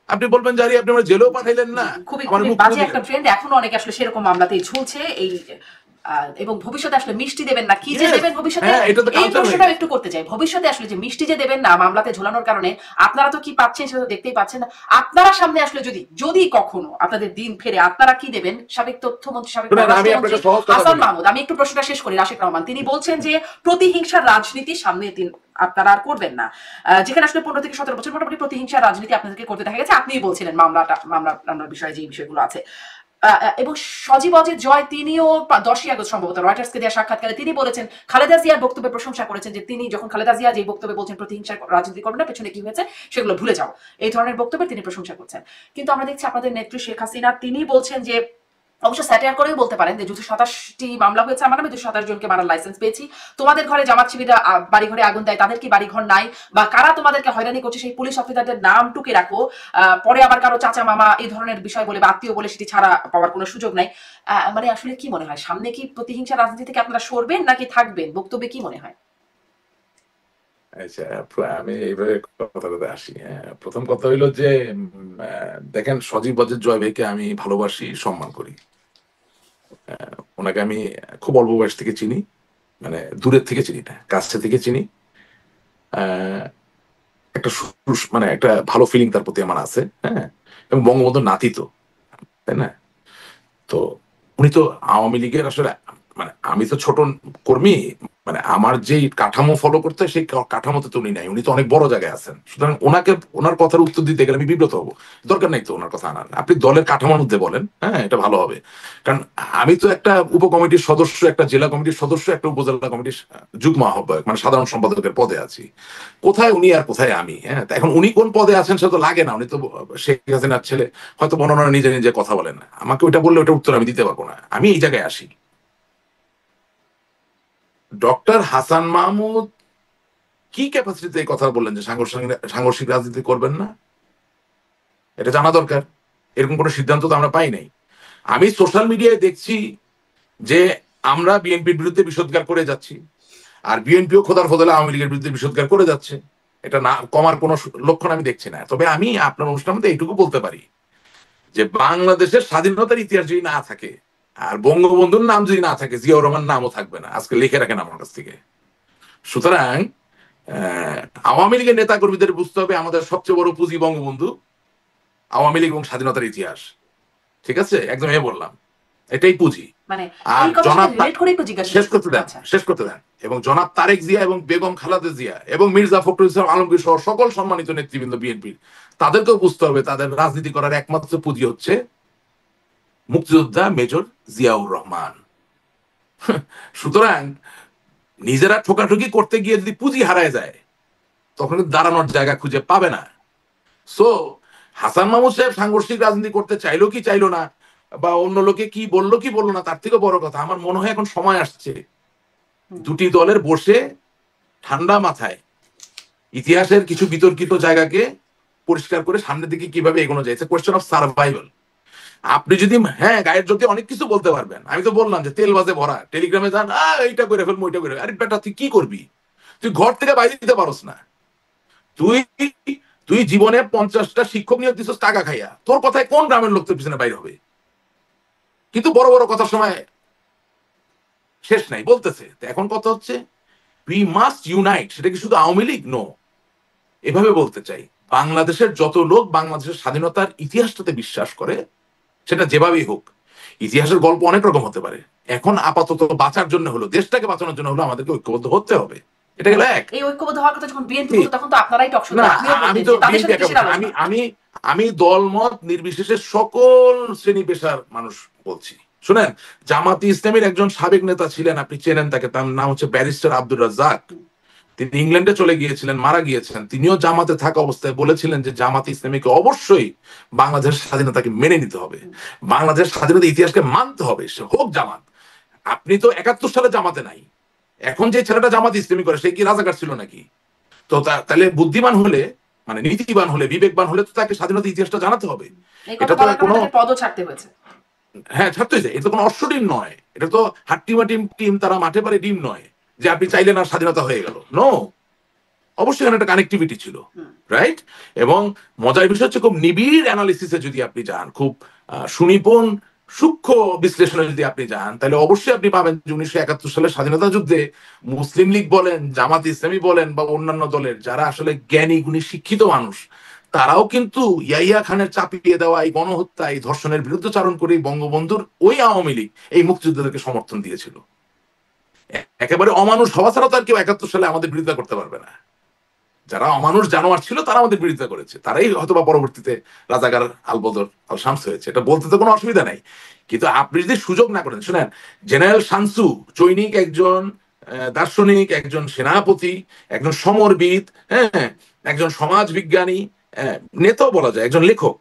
আপনি বলবেন জারি আপনি আমার জেলেও পাঠাইলেন না, খুবই আমার খুবই মুক্তি বাজে দিলেন। একটা ট্রেন্ড, এখনো অনেকে আসলে সেরকম মামলাতেই ঝুলছে। এই এবং ভবিষ্যতে আসলে মিষ্টি দেবেন না কি যে Yes, দেবেন ভবিষ্যতে, হ্যাঁ, এটা তো এই কালচার হয়ে প্রশ্নটাও গেছে। একটু করতে চাই। ভবিষ্যতে আসলে যে মিষ্টি যে দেবেন না মামলাতে ঝোলানোর কারণে আপনারা তো কি পাচ্ছেন সেটা তো দেখতেই পাচ্ছেন না। আপনারা সামনে আসলে যদি যদি কখনো আপনাদের দিন ফেরে আপনারা কি দেবেন? সাবেক তথ্যমন্ত্রী, সাবেক শুনেন, আমি পররাষ্ট্রমন্ত্রী আপনাকে সহজ কথা হাসান বলি। মাহমুদ, আমি একটু প্রশ্নটা শেষ করি, রাশেক রহমান তিনি বলছেন যে প্রতিহিংসার রাজনীতি সামনে দিন আপনারা আর করবেন না। যেখানে আসলে 15 থেকে 17 বছর মোটামুটি প্রতিহিংসার রাজনীতি আপনাদেরকে করতে দেখা গেছে। আপনিই বলছিলেন মামলার বিষয়ে যে বিষয়গুলো আছে। এবং সজীব অজিত জয় তিনিও 10ই আগস্ট সম্ভবত রয়টার্সকে দেওয়া সাক্ষাৎকারে তিনি বলেছেন, খালেদা জিয়ার বক্তব্যের প্রশংসা করেছেন, যে তিনি যখন খালেদা জিয়া যে বক্তব্যে বলছেন প্রতিহিংসার রাজনীতি করবেন না, পেছনে কি হয়েছে সেগুলো ভুলে যাও, এই ধরনের বক্তব্যের তিনি প্রশংসা করছেন। কিন্তু আমরা দেখছি আপনাদের নেত্রী শেখ হাসিনা তিনি বলছেন যে, অবশ্য স্যাটায়ার করেই বলতে পারেন যে 227টি মামলা হয়েছে আমার নামে, 227 জনকে মারার লাইসেন্স পেয়েছি। তোমাদের ঘরে জামাত শিবিরা বাড়ি ঘরে আগুন দেয়, তাদের কি বাড়ি ঘর নাই? বা কারা তোমাদেরকে হয়রানি করছে সেই পুলিশ অফিসারদের নাম টুকে রাখো, পরে আবার কারো চাচা মামা এই ধরনের বিষয় বলে বা আত্মীয় বলে সেটি ছাড়া পাওয়ার কোনো সুযোগ নাই। মানে আসলে কি মনে হয় সামনে কি প্রতিহিংসা রাজনীতি থেকে আপনারা সরবেন নাকি থাকবেন? বক্তব্যে কি মনে হয়? আচ্ছা, আমি এইভাবে কথাটাতে আসি। প্রথম কথা হইলো যে দেখেন, সজীব ওয়াজেদ জয় ভাইকে আমি ভালোবাসি, সম্মান করি। ওনাকে আমি খুব অল্প বয়স থেকে চিনি, মানে দূরের থেকে চিনি না, কাছে থেকে চিনি। আহ, একটা মানে একটা ভালো ফিলিং তার প্রতি আমার আছে। হ্যাঁ, এবং বঙ্গবন্ধুর নাতি তো, তাই না? তো উনি তো আওয়ামী লীগের আসলে, মানে আমি তো ছোট কর্মী, মানে আমার যেই কাঠামো ফলো করতে হয় সেই কাঠামোতে তো উনি নাই, উনি তো অনেক বড় জায়গায় আছেন। সুতরাং ওনাকে ওনার কথার উত্তর দিতে গেলে আমি বিব্রত হবো। দরকার নাই তো ওনার কথা আনার, আপনি দলের কাঠামোর মধ্যে বলেন, হ্যাঁ এটা ভালো হবে। কারণ আমি তো একটা উপকমিটির সদস্য, একটা জেলা কমিটির সদস্য, একটা উপজেলা কমিটির যুগ্ম আহ্বায়ক, মানে সাধারণ সম্পাদকের পদে আছি। কোথায় উনি আর কোথায় আমি? হ্যাঁ, তা এখন উনি কোন পদে আছেন সেটা তো লাগে না, উনি তো শেখ হাসিনার ছেলে, হয়তো বর্ণনা নিজে নিজে কথা বলেন না, আমাকে ওইটা বললে ওটা উত্তর আমি দিতে পারবো না। আমি এই জায়গায় আসি, ডক্টর হাসান মাহমুদ কি ক্যাপাসিটিতে এই কথা বললেন যে সাংঘর্ষিক রাজনীতি করবেন না? এটা জানা দরকার। এরকম কোনো সিদ্ধান্ত তো আমরা পাই নাই। আমি সোশ্যাল মিডিয়ায় দেখছি যে আমরা বিএনপির বিরুদ্ধে বিষোদ্গার করে যাচ্ছি, আর বিএনপিও খোদার ফদলে আওয়ামী লীগের বিরুদ্ধে বিষোদ্গার করে যাচ্ছে। এটা না কমার কোনো লক্ষণ আমি দেখছি না। তবে আমি আপনার অনুষ্ঠানের মধ্যে এইটুকু বলতে পারি যে বাংলাদেশের স্বাধীনতার ইতিহাস যদি না থাকে, আর বঙ্গবন্ধুর নাম যদি না থাকে, জিয়াউর রহমান নামও থাকবে না। আজকে লিখে রাখেন আমার কাছ থেকে। সুতরাং আহ, আওয়ামী লীগের নেতা কর্মীদের বুঝতে হবে আমাদের সবচেয়ে বড় পুঁজি বঙ্গবন্ধু, আওয়ামী লীগ এবং স্বাধীনতার ইতিহাস। ঠিক আছে, একদম বললাম, এটাই পুঁজি। মানে আর এই কথার জনাব সাথে রিলেট করে একটু জিজ্ঞাসা শেষ করতে দেন, আচ্ছা। শেষ করতে দেন। এবং জনাব তারেক জিয়া এবং বেগম খালেদা জিয়া এবং মির্জা ফখরুল ইসলাম আলমগীর সহ সকল সম্মানিত নেতৃবৃন্দ বিএনপির, তাদেরকেও বুঝতে হবে তাদের রাজনীতি করার একমাত্র পুঁজি হচ্ছে মুক্তিযোদ্ধা মেজর জিয়াউর রহমান। সুতরাং নিজেরা ঠোকাঠুকি করতে গিয়ে যদি পুঁজি হারায় যায়, তখন দাঁড়ানোর জায়গা খুঁজে পাবে না। সো হাসান মাহমুদ সাহেব সাংঘর্ষিক রাজনীতি করতে চাইলো কি চাইলো না, বা অন্য লোকে কি বললো না, তার থেকে বড় কথা আমার মনে হয় এখন সময় আসছে দুটি দলের বসে ঠান্ডা মাথায় ইতিহাসের কিছু বিতর্কিত জায়গাকে পরিষ্কার করে সামনের দিকে কিভাবে এগোনো যায়। Question of survival. আপনি যদি হ্যাঁ গায়ের জোরে অনেক কিছু বলতে পারবেন, আমি তো বললাম যে তেল বাজে ভরা, টেলিগ্রামে যান এইটা করে ফেলবো ওইটা করে, আরে বেটা তুই কি করবি? তুই ঘর থেকে বাইরে দিতে পারস না। তুই তুই জীবনে 50টা শিক্ষক নিয়োগ দিচ্ছিস টাকা খাইয়া, তোর কথায় কোন গ্রামের লোক তোর পিছনে বাইরে হবে? কিন্তু বড় বড় কথার সময় শেষ নাই বলতেছে। এখন কথা হচ্ছে উই মাস্ট ইউনাইট। সেটা কি শুধু আওয়ামী লীগ? নো, এভাবে বলতে চাই বাংলাদেশের যত লোক বাংলাদেশের স্বাধীনতার ইতিহাসটাতে বিশ্বাস করে, সেটা যেভাবেই হোক, ইতিহাসের গল্প অনেক রকম হতে পারে। এখন আপাতত বাঁচার জন্য হলো, দেশটাকে বাঁচানোর জন্য হলো আমাদেরকে ঐক্যবদ্ধ হতে হবে। এটা গেল এক। এই ঐক্যবদ্ধ হওয়ার কথা যখন বিএনপি বলতো তখন তো আপনারাই টক শোতে না, আপনিও আমি বলতেন তো যে তাদের বিএনপি সাথে একা কিসের বলছি না। আলোচনা। আমি আমি দলমত নির্বিশেষে সকল শ্রেণী পেশার মানুষ বলছি। শুনেন, জামাতি ইসলামীর একজন সাবেক নেতা ছিলেন, আপনি চেনেন তাকে, তার নাম হচ্ছে ব্যারিস্টার আব্দুর রাজ্জাক। তিনি ইংল্যান্ডে চলে গিয়েছিলেন, মারা গিয়েছেন। তিনিও জামাতে থাকা অবস্থায় বলেছিলেন যে জামাতে ইসলামীকে অবশ্যই বাংলাদেশের স্বাধীনতাকে মেনে নিতে হবে, বাংলাদেশ স্বাধীনতা ইতিহাসকে মানতে হবে, সে হোক জামাত। আপনি তো 71 সালে জামাতে নাই, এখন যে ছেলেটা জামাত ইসলামী করে সে কি রাজাকার ছিল নাকি? তো তাহলে বুদ্ধিমান হলে, মানে নীতিবান হলে, বিবেকবান হলে তো তাকে স্বাধীনতা ইতিহাসটা জানাতে হবে। এই এটা কথা তো বলার কোনো, কারণে তাকে পদও ছাড়তে হয়েছে। হ্যাঁ ছাড়তে যায়, এটা তো কোনো অশ্বডিম নয়, এটা তো হাট্টিমা টিম তারা মাঠে পারে ডিম নয় যে আপনি চাইলেন আর স্বাধীনতা হয়ে গেল। নো, অবশ্যই এখানে একটা কানেক্টিভিটি ছিল, রাইট? এবং মজার বিষয় হচ্ছে খুব নিবিড় অ্যানালিসিসে যদি আপনি যান, খুব সুনিপুণ সূক্ষ্ম বিশ্লেষণে যদি আপনি যান, তাহলে অবশ্যই আপনি পাবেন যে 1971 সালের স্বাধীনতা যুদ্ধে মুসলিম লীগ বলেন, জামাত ইসলামী বলেন, বা অন্যান্য দলের যারা আসলে জ্ঞানী গুণী শিক্ষিত মানুষ, তারাও কিন্তু ইয়াইয়া খানের চাপিয়ে দেওয়া এই গণহত্যা, এই ধর্ষণের বিরুদ্ধে চারণ করে বঙ্গবন্ধুর ওই আওয়ামী লীগ এই মুক্তিযোদ্ধাদেরকে সমর্থন দিয়েছিল। একেবারে অমানুষ হওয়া ছাড়া তো আর কেউ 71 সালে আমাদের বিরোধিতা করতে পারবে না। যারা অমানুষ জানোয়ার ছিল তারা আমাদের বিরোধিতা করেছে, তারাই হয়তো বা পরবর্তীতে রাজাকার আলবদর আল শামস হয়েছে, এটা বলতে তো কোনো অসুবিধা নাই। কিন্তু আপনি যদি সুযোগ না করেন, শুনেন, জেনারেল শামসু চৈনিক একজন দার্শনিক, একজন সেনাপতি, একজন সমরবিদ, হ্যাঁ, একজন সমাজ বিজ্ঞানী, নেতাও বলা যায়, একজন লেখক।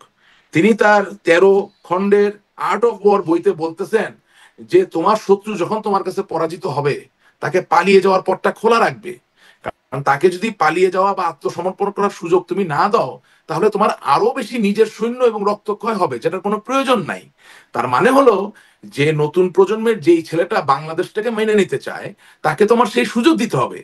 তিনি তার 13 খণ্ডের আর্ট অফ ওয়ার বইতে বলতেছেন যে তোমার শত্রু যখন তোমার কাছে পরাজিত হবে, তাকে পালিয়ে যাওয়ার পথটা খোলা রাখবে। কারণ তাকে যদি পালিয়ে যাওয়া বা আত্মসমর্পণ করার সুযোগ তুমি না দাও, তাহলে তোমার আরো বেশি নিজের সৈন্য এবং রক্তক্ষয় হবে, যেটার কোনো প্রয়োজন নাই। তার মানে হলো যে নতুন প্রজন্মের যেই ছেলেটা বাংলাদেশটাকে মেনে নিতে চায়, তাকে তোমার সেই সুযোগ দিতে হবে।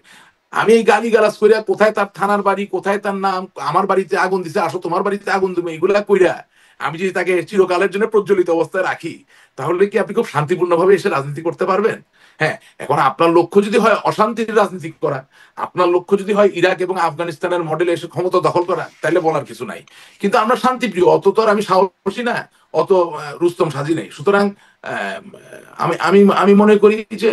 আমি এই গালি গালাজ কইরা, কোথায় তার থানার বাড়ি, কোথায় তার নাম, আমার বাড়িতে আগুন দিছে আসো তোমার বাড়িতে আগুন দেবো, এগুলা কইরা আমি যদি তাকে চিরকালের জন্য প্রজ্বলিত অবস্থায় রাখি, তাহলে কি আপনি খুব শান্তিপূর্ণভাবে এসে রাজনীতি করতে পারবেন? হ্যাঁ, এখন আপনার লক্ষ্য যদি হয় অশান্তির রাজনীতি করা, আপনার লক্ষ্য যদি হয় ইরাক এবং আফগানিস্তানের মডেলে এসে ক্ষমতা দখল করা, তাহলে বলার কিছু নাই। কিন্তু আমরা শান্তিপ্রিয়, অত তো আর আমি সাহসী না, অত রুস্তম সাজি নেই। সুতরাং আহ, আমি আমি আমি মনে করি যে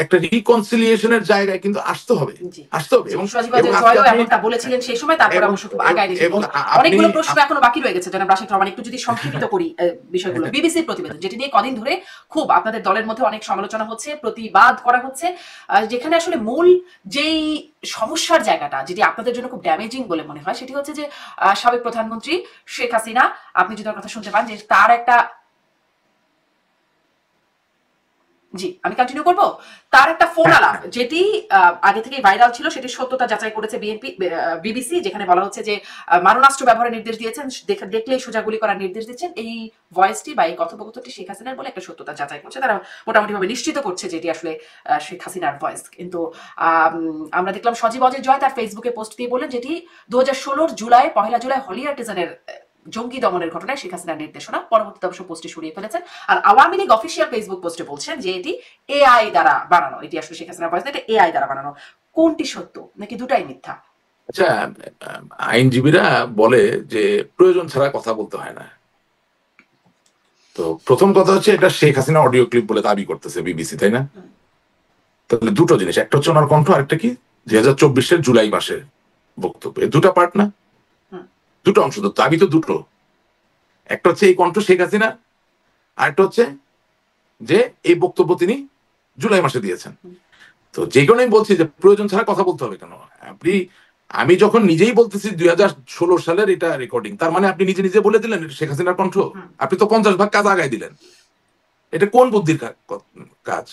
একটা রিকনসিলিয়েশনের জায়গায় কিন্তু আসতে হবে, জি আসতে হবে। জি, এবং সজীবাদের এবং আজকে জয়ও আপনি এমনটা বলেছিলেন সেই সময়, তারপরে এবং অবশ্য খুব আগায় নিয়ে এবং গেল। আপনি অনেকগুলো প্রশ্ন এখনো বাকি রয়ে গেছে জনাব রাশিদ রহমান, একটু যদি সংক্ষেপিত করি বিষয়গুলো। বিবিসির প্রতিবেদন যেটি নিয়ে কদিন ধরে খুব আপনাদের দলের মধ্যে অনেক সমালোচনা হচ্ছে, প্রতিবাদ করা হচ্ছে, যেখানে আসলে মূল যেই সমস্যার জায়গাটা যেটি আপনাদের জন্য খুব ড্যামেজিং বলে মনে হয়, সেটি হচ্ছে যে সাবেক প্রধানমন্ত্রী শেখ হাসিনা, আপনি যদি ওর কথা শুনতে পান, যে তার একটা, জি আমি কন্টিনিউ করব, তার একটা ফোন আলাপ যেটি আগে থেকেই ভাইরাল ছিল, সেটি সত্যতা যাচাই করেছে বিবিসি, যেখানে বলা হচ্ছে যে মারণাস্ত্র ব্যবহারের নির্দেশ দিয়েছেন, দেখলেই সোজা গুলি করার নির্দেশ দিচ্ছেন। এই ভয়েসটি বা এই কথোপকথনটি শেখ হাসিনার বলে একটা সত্যতা যাচাই করছে তারা, মোটামুটি ভাবে নিশ্চিত করছে যে এটি আসলে শেখ হাসিনার ভয়েস। কিন্তু আমরা দেখলাম সজীব অজয় জয় তার ফেসবুকে পোস্ট দিয়ে বললেন যেটি 2016 জুলাই, 1 জুলাই হলি আর্টিজানের জঙ্গি দমনের ঘটনায় শেখ হাসিনার নির্দেশনা। পরবর্তীতে অবশ্য পোস্টটি সরিয়ে ফেলেছেন। আর আওয়ামী লীগ অফিসিয়াল ফেসবুক পোস্টে বলছেন যে এটি এআই দ্বারা বানানো, এটি আসলে শেখ হাসিনার ভয়েস না, এটা এআই দ্বারা বানানো। কোনটি সত্য নাকি দুটাই মিথ্যা? আচ্ছা, আইনজীবীরা বলে যে প্রয়োজন ছাড়া কথা বলতে হয় না। তো প্রথম কথা হচ্ছে, এটা শেখ হাসিনা অডিও ক্লিপ বলে দাবি করতেছে বিবিসি, তাই না? তাহলে দুটো জিনিস, একটা হচ্ছে ওনার কণ্ঠ, আরেকটা কি 2024 জুলাই মাসের বক্তব্য। এই দুটা পার্ট না, দুটো অংশ তো, দাবি তো দুটো। একটা হচ্ছে এই কণ্ঠ শেখ হাসিনা, আরেকটা হচ্ছে যে এই বক্তব্য তিনি জুলাই মাসে দিয়েছেন। তো যে কারণে আমি বলছি যে প্রয়োজন ছাড়া কথা বলতে হবে কেন? আপনি, আমি যখন নিজেই বলতেছি 2016 সালের এটা রেকর্ডিং, তার মানে আপনি নিজে নিজে বলে দিলেন এটা শেখ হাসিনার কণ্ঠ। আপনি তো 50 ভাগ কাজ আগায় দিলেন। এটা কোন বুদ্ধির কাজ?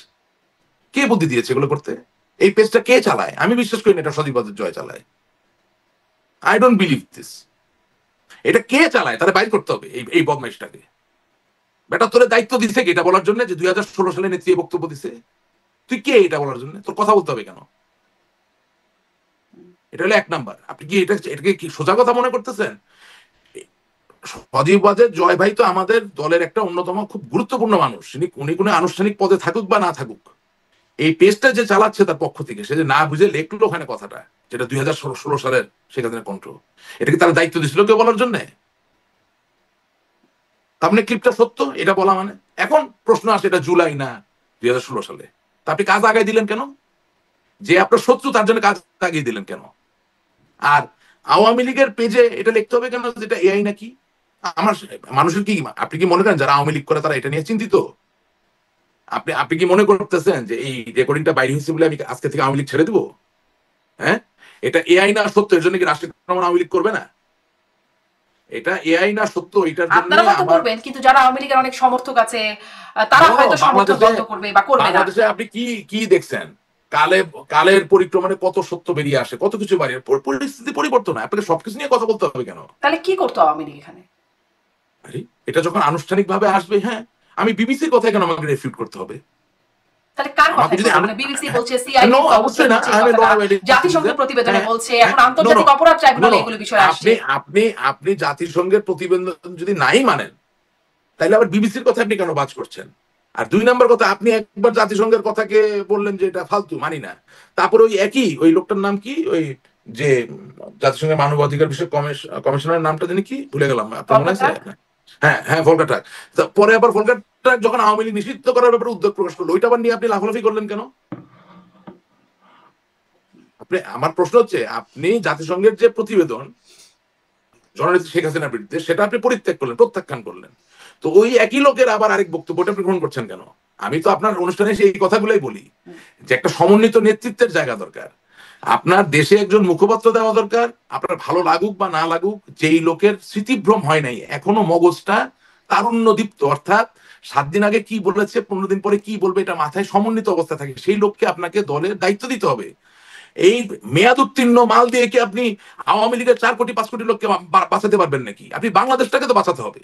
কে বুদ্ধি দিয়েছে এগুলো করতে? এই পেজটা কে চালায়? আমি বিশ্বাস করি না এটা সজীব জয় চালায়। I don't believe this. এটা কে চালায়? তারা বাইর করতে হবে এই বদমাইশটাকে। বেটা তোরে দায়িত্ব দিছে কি এটা বলার জন্য যে 2016 সালে নেত্রী বক্তব্য দিছে? তুই কে এটা বলার জন্য? তোর কথা বলতে হবে কেন? এটা হলো 1 নাম্বার। আপনি কি এটাকে কি সোজা কথা মনে করতেছেন? সজীব ওয়াজেদ জয় ভাই তো আমাদের দলের একটা অন্যতম খুব গুরুত্বপূর্ণ মানুষ। উনি কোনো আনুষ্ঠানিক পদে থাকুক বা না থাকুক, এই পেজটা যে চালাচ্ছে তার পক্ষ থেকে, সে যে না বুঝে লেখলো ওখানে কথাটা, যেটা 2016 সালের শেখ হাসিনার কণ্ঠ, এটাকে তারা দায়িত্ব দিছিল কেউ বলার জন্য? তার মানে ক্লিপটা সত্য এটা বলা মানে। এখন প্রশ্ন আসে এটা জুলাই না 2016 সালে, তা আপনি কাজ আগায় দিলেন কেন? যে আপনার শত্রু তার জন্য কাজ আগিয়ে দিলেন কেন? আর আওয়ামী লীগের পেজে এটা লিখতে হবে কেন যেটা এআই নাকি? আমার মানুষের কি, আপনি কি মনে করেন যারা আওয়ামী লীগ করে তারা এটা নিয়ে চিন্তিত? আপনি কি মনে করতেছেন যে এই রেকর্ডিংটা বাইরে হয়েছে বলে আমি আজকে থেকে আওয়ামী লীগ ছেড়ে দিব? হ্যাঁ, এটা এআই না সত্য এর জন্য কি রাষ্ট্রীয় আওয়ামী লীগ করবে না? এটা এআই না সত্য এটার জন্য আপনারা হয়তো করবেন, কিন্তু যারা আওয়ামী লীগের অনেক সমর্থক আছে তারা হয়তো সমর্থন বন্ধ করবে বা করবে না। বাংলাদেশে আপনি কি কি দেখছেন? কালের পরিক্রমায় কত সত্য বেরিয়ে আসে, কত কিছু বাড়িয়ে, পরিস্থিতি পরিবর্তন হয়, আপনাকে সবকিছু নিয়ে কথা বলতে হবে কেন? তাহলে কি করতো আওয়ামী লীগ এখানে? এটা যখন আনুষ্ঠানিক ভাবে আসবে, হ্যাঁ, আমি বিবিসির কথায় কেন আমাকে রেফিউট করতে হবে? তাহলে কার কথা বলছে? বিবিসি বলছে, সিআইডি অবশ্যই না, জাতিসংঘের প্রতিবেদনে বলছে, এখন আন্তর্জাতিক অপরাধ ট্রাইব্যুনালে এগুলো বিষয় আসছে। আপনি জাতিসংঘের প্রতিবেদন যদি নাই মানেন, তাহলে আবার বিবিসির কথা আপনি কেন বাজ করছেন? আর 2 নম্বর কথা, আপনি একবার জাতিসংঘের কথাকে বললেন যে এটা ফালতু, মানি না। তারপর ওই একই ওই লোকটার নাম কি, ওই যে জাতিসংঘের মানবাধিকার বিষয়ক কমিশনারের নামটা জানি কি, ভুলে গেলাম, আপনার মনে আছে? হ্যাঁ হ্যাঁ, ভলকার টার্ক। পরে আবার ভলকার টার্ক যখন আওয়ামী লীগ নিষিদ্ধ করার ব্যাপারে উদ্যোগ প্রকাশ করলো, ওইটা আবার নিয়ে আপনি লাফালাফি করলেন কেন? আমার প্রশ্ন হচ্ছে, আপনি জাতিসংঘের যে প্রতিবেদন জননেত্রী শেখ হাসিনার বিরুদ্ধে, সেটা আপনি পরিত্যাগ করলেন, প্রত্যাখ্যান করলেন। তো ওই একই লোকের আবার আরেক বক্তব্যটা আপনি গ্রহণ করছেন কেন? আমি তো আপনার অনুষ্ঠানে সেই কথাগুলোই বলি যে একটা সমন্বিত নেতৃত্বের জায়গা দরকার। আপনার দেশে একজন মুখপাত্র দেওয়া দরকার, আপনার ভালো লাগুক বা না লাগুক, যেই লোকের স্মৃতিভ্রম হয় নাই, এখনো মগজটা তারুণ্যদীপ্ত, অর্থাৎ 7 দিন আগে কি বলেছে 15 দিন পরে কি বলবে এটা মাথায় সমন্বিত অবস্থা থাকে, সেই লোককে আপনাকে দলের দায়িত্ব দিতে হবে। এই মেয়াদ উত্তীর্ণ মাল দিয়ে কি আপনি আওয়ামী লীগের 4 কোটি 5 কোটি লোককে বাঁচাতে পারবেন নাকি? আপনি বাংলাদেশটাকে তো বাঁচাতে হবে।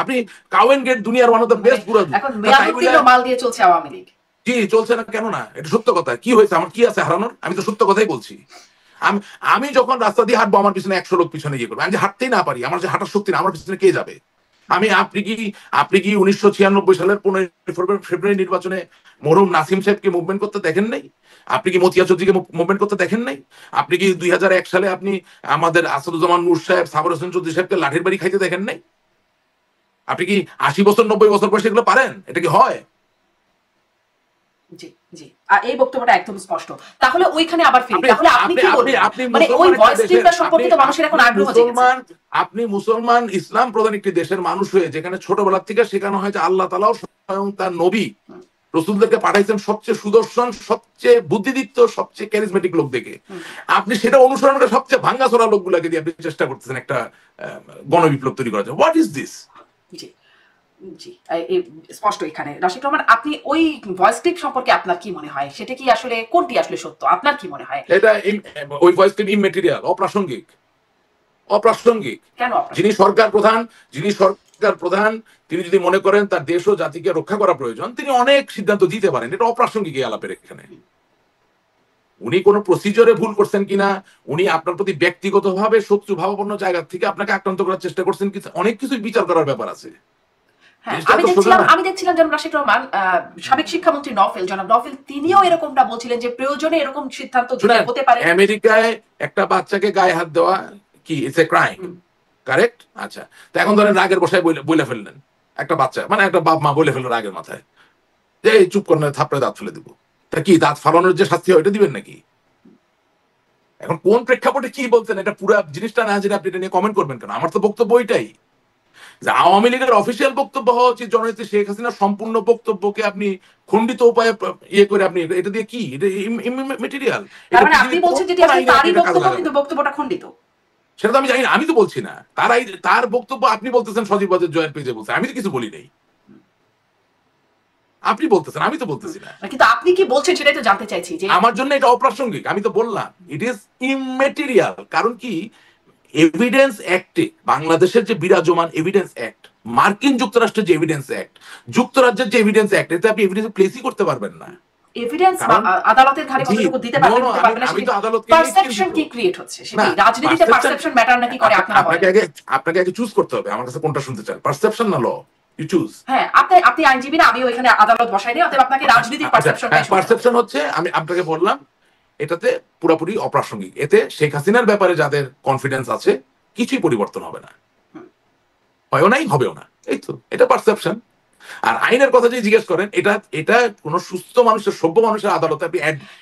আপনি কাওয়েন গেট দুনিয়ার ওয়ান অফ দ্য বেস্ট বুড়া, এখন মেয়াদ উত্তীর্ণ মাল দিয়ে চলছে আওয়ামী লীগ। জি, চলছে না কেন না? এটা সত্য কথা। কি হয়েছে? আমার কি আছে হারানোর? আমি তো সত্য কথাই বলছি। আমি যখন রাস্তা দিয়ে হাঁটবো, আমার পিছনে 100 লোক পিছনে গিয়ে করবে। আমি যে হাঁটতেই না পারি, আমার যে হাঁটার শক্তি না, আমার পিছনে কে যাবে? আপনি কি 1996 সালের 15 ফেব্রুয়ারি নির্বাচনে মরহুম নাসিম সাহেবকে মুভমেন্ট করতে দেখেন নাই? আপনি কি মতিয়া চৌধুরীকে মুভমেন্ট করতে দেখেন নাই? আপনি কি 2001 সালে আপনি আমাদের আসাদুজ্জামান নূর সাহেব, সাবর হোসেন চৌধুরী সাহেবকে লাঠির বাড়ি খাইতে দেখেন নাই? আপনি কি 80 বছর 90 বছর বয়সে এগুলো পারেন? এটা কি হয়? জি, জি। এই বক্তব্যটা একদম স্পষ্ট। তাহলে ওইখানে আবার ফিরি। আপনি তাহলে আপনি আপনি কি আপনি বলবেন? আপনি মানে ওই মুসলমান একটা ভয়েস দেশের ক্লিপটা সম্পর্কে তো মানুষের এখন আগ্রহ জেগেছে। আপনি মুসলমান ইসলাম প্রধান একটি দেশের মানুষ হয়ে, যেখানে ছোটবেলা থেকে শেখানো হয় যে আল্লাহ তাআলাও স্বয়ং তার নবী হুম, রসুলদেরকে পাঠাইছেন সবচেয়ে সুদর্শন, সবচেয়ে বুদ্ধিদীপ্ত, সবচেয়ে ক্যারিজমেটিক লোক দেখে। হুম। আপনি সেটা অনুসরণ করে সবচেয়ে ভাঙ্গাচোরা লোকগুলাকে দিয়ে আপনি চেষ্টা করতেছেন একটা গণবিপ্লব তৈরি করার জন্য। What is this? জি, জি। স্পষ্ট এখানে। রাশিদ রহমান, আপনি ওই ভয়েস ক্লিপ সম্পর্কে আপনার কি মনে হয়? সেটা কি আসলে কোনটি আসলে সত্য? আপনার কি মনে হয়? এটা ওই ভয়েস ক্লিপ ইমেটেরিয়াল, অপ্রাসঙ্গিক। অপ্রাসঙ্গিক। কেন যিনি অপ্রাসঙ্গিক? সরকার প্রধান, যিনি সরকার প্রধান, তিনি যদি মনে করেন তার দেশ ও জাতিকে রক্ষা করা প্রয়োজন, তিনি অনেক সিদ্ধান্ত দিতে পারেন। এটা অপ্রাসঙ্গিক এই আলাপের এখানে। উনি কোন প্রসিজারে ভুল করছেন কিনা, উনি আপনার প্রতি ব্যক্তিগতভাবে শত্রু ভাবাপন্ন জায়গা থেকে আপনাকে আক্রান্ত করার চেষ্টা করছেন কি, অনেক কিছুই বিচার করার ব্যাপার আছে। হ্যাঁ, জিনিসটা তো সোজা না। আমি দেখছিলাম যেমন রাশিদ রহমান, সাবেক শিক্ষামন্ত্রী নওফেল, জনাব নওফেল, তিনিও এরকমটা বলছিলেন যে প্রয়োজনে এরকম সিদ্ধান্ত দিতে শুনেন, হতে পারে। আমেরিকায় একটা বাচ্চাকে গায়ে হাত দেওয়া কি it's a crime, hmm, correct? আচ্ছা, তো এখন ধরেন রাগের বসায় বলে ফেললেন, একটা বাচ্চা মানে একটা বাপ মা বলে ফেললো রাগের মাথায় যে এই চুপ করে থাপড়ে দাঁত ফেলে দেবো, তা কি দাঁত ফালানোর যে শাস্তি হয় ওইটা দিবেন নাকি? এখন কোন প্রেক্ষাপটে কি বলছেন এটা পুরো জিনিসটা না জেনে আপনি এটা নিয়ে কমেন্ট করবেন কেন? আমার তো বক্তব্য ওইটাই যে আওয়ামী লীগের অফিসিয়াল বক্তব্য হওয়া উচিত জননেত্রী শেখ হাসিনার সম্পূর্ণ বক্তব্যকে আপনি খণ্ডিত উপায়ে ইয়ে করে আপনি এটা দিয়ে কি, এটা মেটেরিয়াল, তার এটা মানে আপনি পৃথিবীর বলছেন কোন যেটি কোন আসলে আইনে আপনি তারই এটা কাজে বক্তব্য, লাগাবেন? কিন্তু বক্তব্যটা খণ্ডিত। সেটা তো আমি জানি না, আমি তো বলছি না তার বক্তব্য আপনি বলতেছেন সজীব ওয়াজেদ জয়ের পেজে বলছে, আমি তো কিছু বলি নাই। আপনি বলতেছেন, আমি তো বলতেছি না। কিন্তু আপনি কি বলছেন সেটাই তো জানতে চাইছি যে আমার জন্য এটা অপ্রাসঙ্গিক, আমি তো বললাম ইট ইজ ইমেটেরিয়াল। কারণ কি, এভিডেন্স অ্যাক্টে, বাংলাদেশের যে বিরাজমান এভিডেন্স অ্যাক্ট, মার্কিন যুক্তরাষ্ট্রের যে এভিডেন্স অ্যাক্ট, যুক্তরাজ্যের যে এভিডেন্স অ্যাক্ট, এতে আপনি এভিডেন্স প্লেসই করতে পারবেন না। এভিডেন্স কারণ আদালতের ঘাড়ে জি, কতটুকু দিতে নো পারবেন নো, দিতে পারবেন না, আমি সেটি তো আদালতকে পারসেপশন কি ক্রিয়েট হচ্ছে, না, সেটি রাজনীতিতে পারসেপশন ম্যাটার নাকি করে আপনারা বলেন? আপনাকে আগে চুজ করতে হবে আমার কাছে কোনটা শুনতে চান, পারসেপশন না ল, ইউ চুজ। হ্যাঁ, আপনি আইনজীবী না, আমি ওইখানে আদালত বসাই দিই, অতএব আপনাকে রাজনৈতিক পারসেপশনটাই শুনতে হবে। পারসেপশন হচ্ছে, আমি আপনাকে বললাম এটাতে পুরোপুরি অপ্রাসঙ্গিক। এতে শেখ হাসিনার ব্যাপারে যাদের কনফিডেন্স আছে কিছুই পরিবর্তন হবে না, হুম। হয়ও নাই হবেও না, এই তো, এটা পারসেপশন। আর আইনের কথা যদি জিজ্ঞেস করেন, এটা কোন সুস্থ মানুষের, সভ্য মানুষের আদালতে আপনি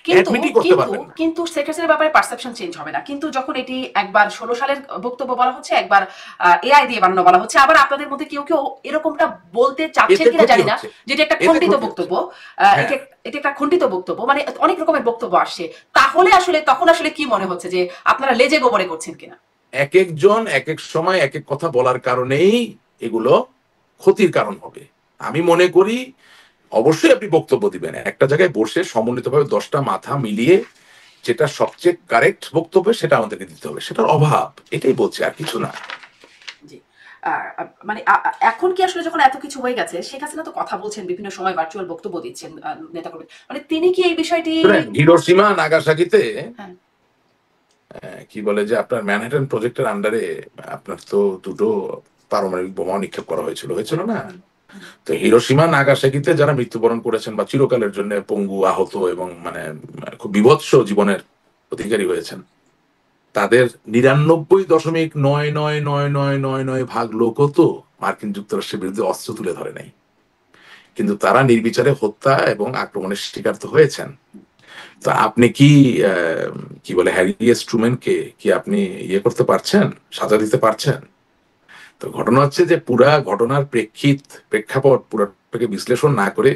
কিন্তু অ্যাডমিটই করতে কিন্তু পারবেন না। কিন্তু শেখ হাসিনার ব্যাপারে পারসেপশন চেঞ্জ হবে না। কিন্তু যখন এটি একবার 16 সালের বক্তব্য বলা হচ্ছে, একবার এআই দিয়ে বানানো বলা হচ্ছে, আবার আপনাদের মধ্যে কেউ কেউ এরকমটা বলতে চাচ্ছেন এতে কিনা ক্ষতি জানি না, হচ্ছে, যেটা একটা এতে খণ্ডিত ক্ষতি হচ্ছে। বক্তব্য। হ্যাঁ, এটা একটা খণ্ডিত বক্তব্য, মানে অনেক রকমের বক্তব্য আসছে। তাহলে আসলে তখন আসলে কি মনে হচ্ছে যে আপনারা লেজে গোবরে করছেন কিনা? এক একজন এক এক সময় এক এক কথা বলার কারণেই এগুলো ক্ষতির কারণ হবে। আমি মনে করি অবশ্যই আপনি বক্তব্য দিবেন, একটা জায়গায় বসে সমন্বিতভাবে 10টা মাথা মিলিয়ে যেটা সবচেয়ে কারেক্ট বক্তব্য সেটা আমাদেরকে দিতে হবে, সেটার অভাব, এটাই বলছি, আর কিছু না। জি। মানে এখন কি আসলে যখন এত কিছু হয়ে গেছে, শেখ হাসিনা তো কথা বলছেন, বিভিন্ন সময় ভার্চুয়াল বক্তব্য দিচ্ছেন, নেতাকর্মী, মানে তিনি কি এই বিষয়টি হিরোশিমা নাগাসাকিতে হ্যাঁ, কি বলে যে আপনার ম্যানহাটন প্রজেক্টের আন্ডারে আপনার তো দুটো পারমাণবিক বোমা নিক্ষেপ করা হয়েছিল না? তো হিরোশিমা নাগাসাকিতে যারা মৃত্যুবরণ করেছেন বা চিরকালের জন্য পঙ্গু, আহত এবং মানে খুব বিভৎস জীবনের অধিকারী হয়েছেন, তাদের 99.9999999 লোকও তো মার্কিন যুক্তরাষ্ট্রের বিরুদ্ধে অস্ত্র তুলে ধরে নাই, কিন্তু তারা নির্বিচারে হত্যা এবং আক্রমণের শিকার তো হয়েছেন। তো আপনি কি কি বলে হ্যারি এস ট্রুম্যানকে কি আপনি ইয়ে করতে পারছেন, সাজা দিতে পারছেন? তো ঘটনা হচ্ছে যে পুরা ঘটনার প্রেক্ষাপট পুরোটাকে বিশ্লেষণ না করে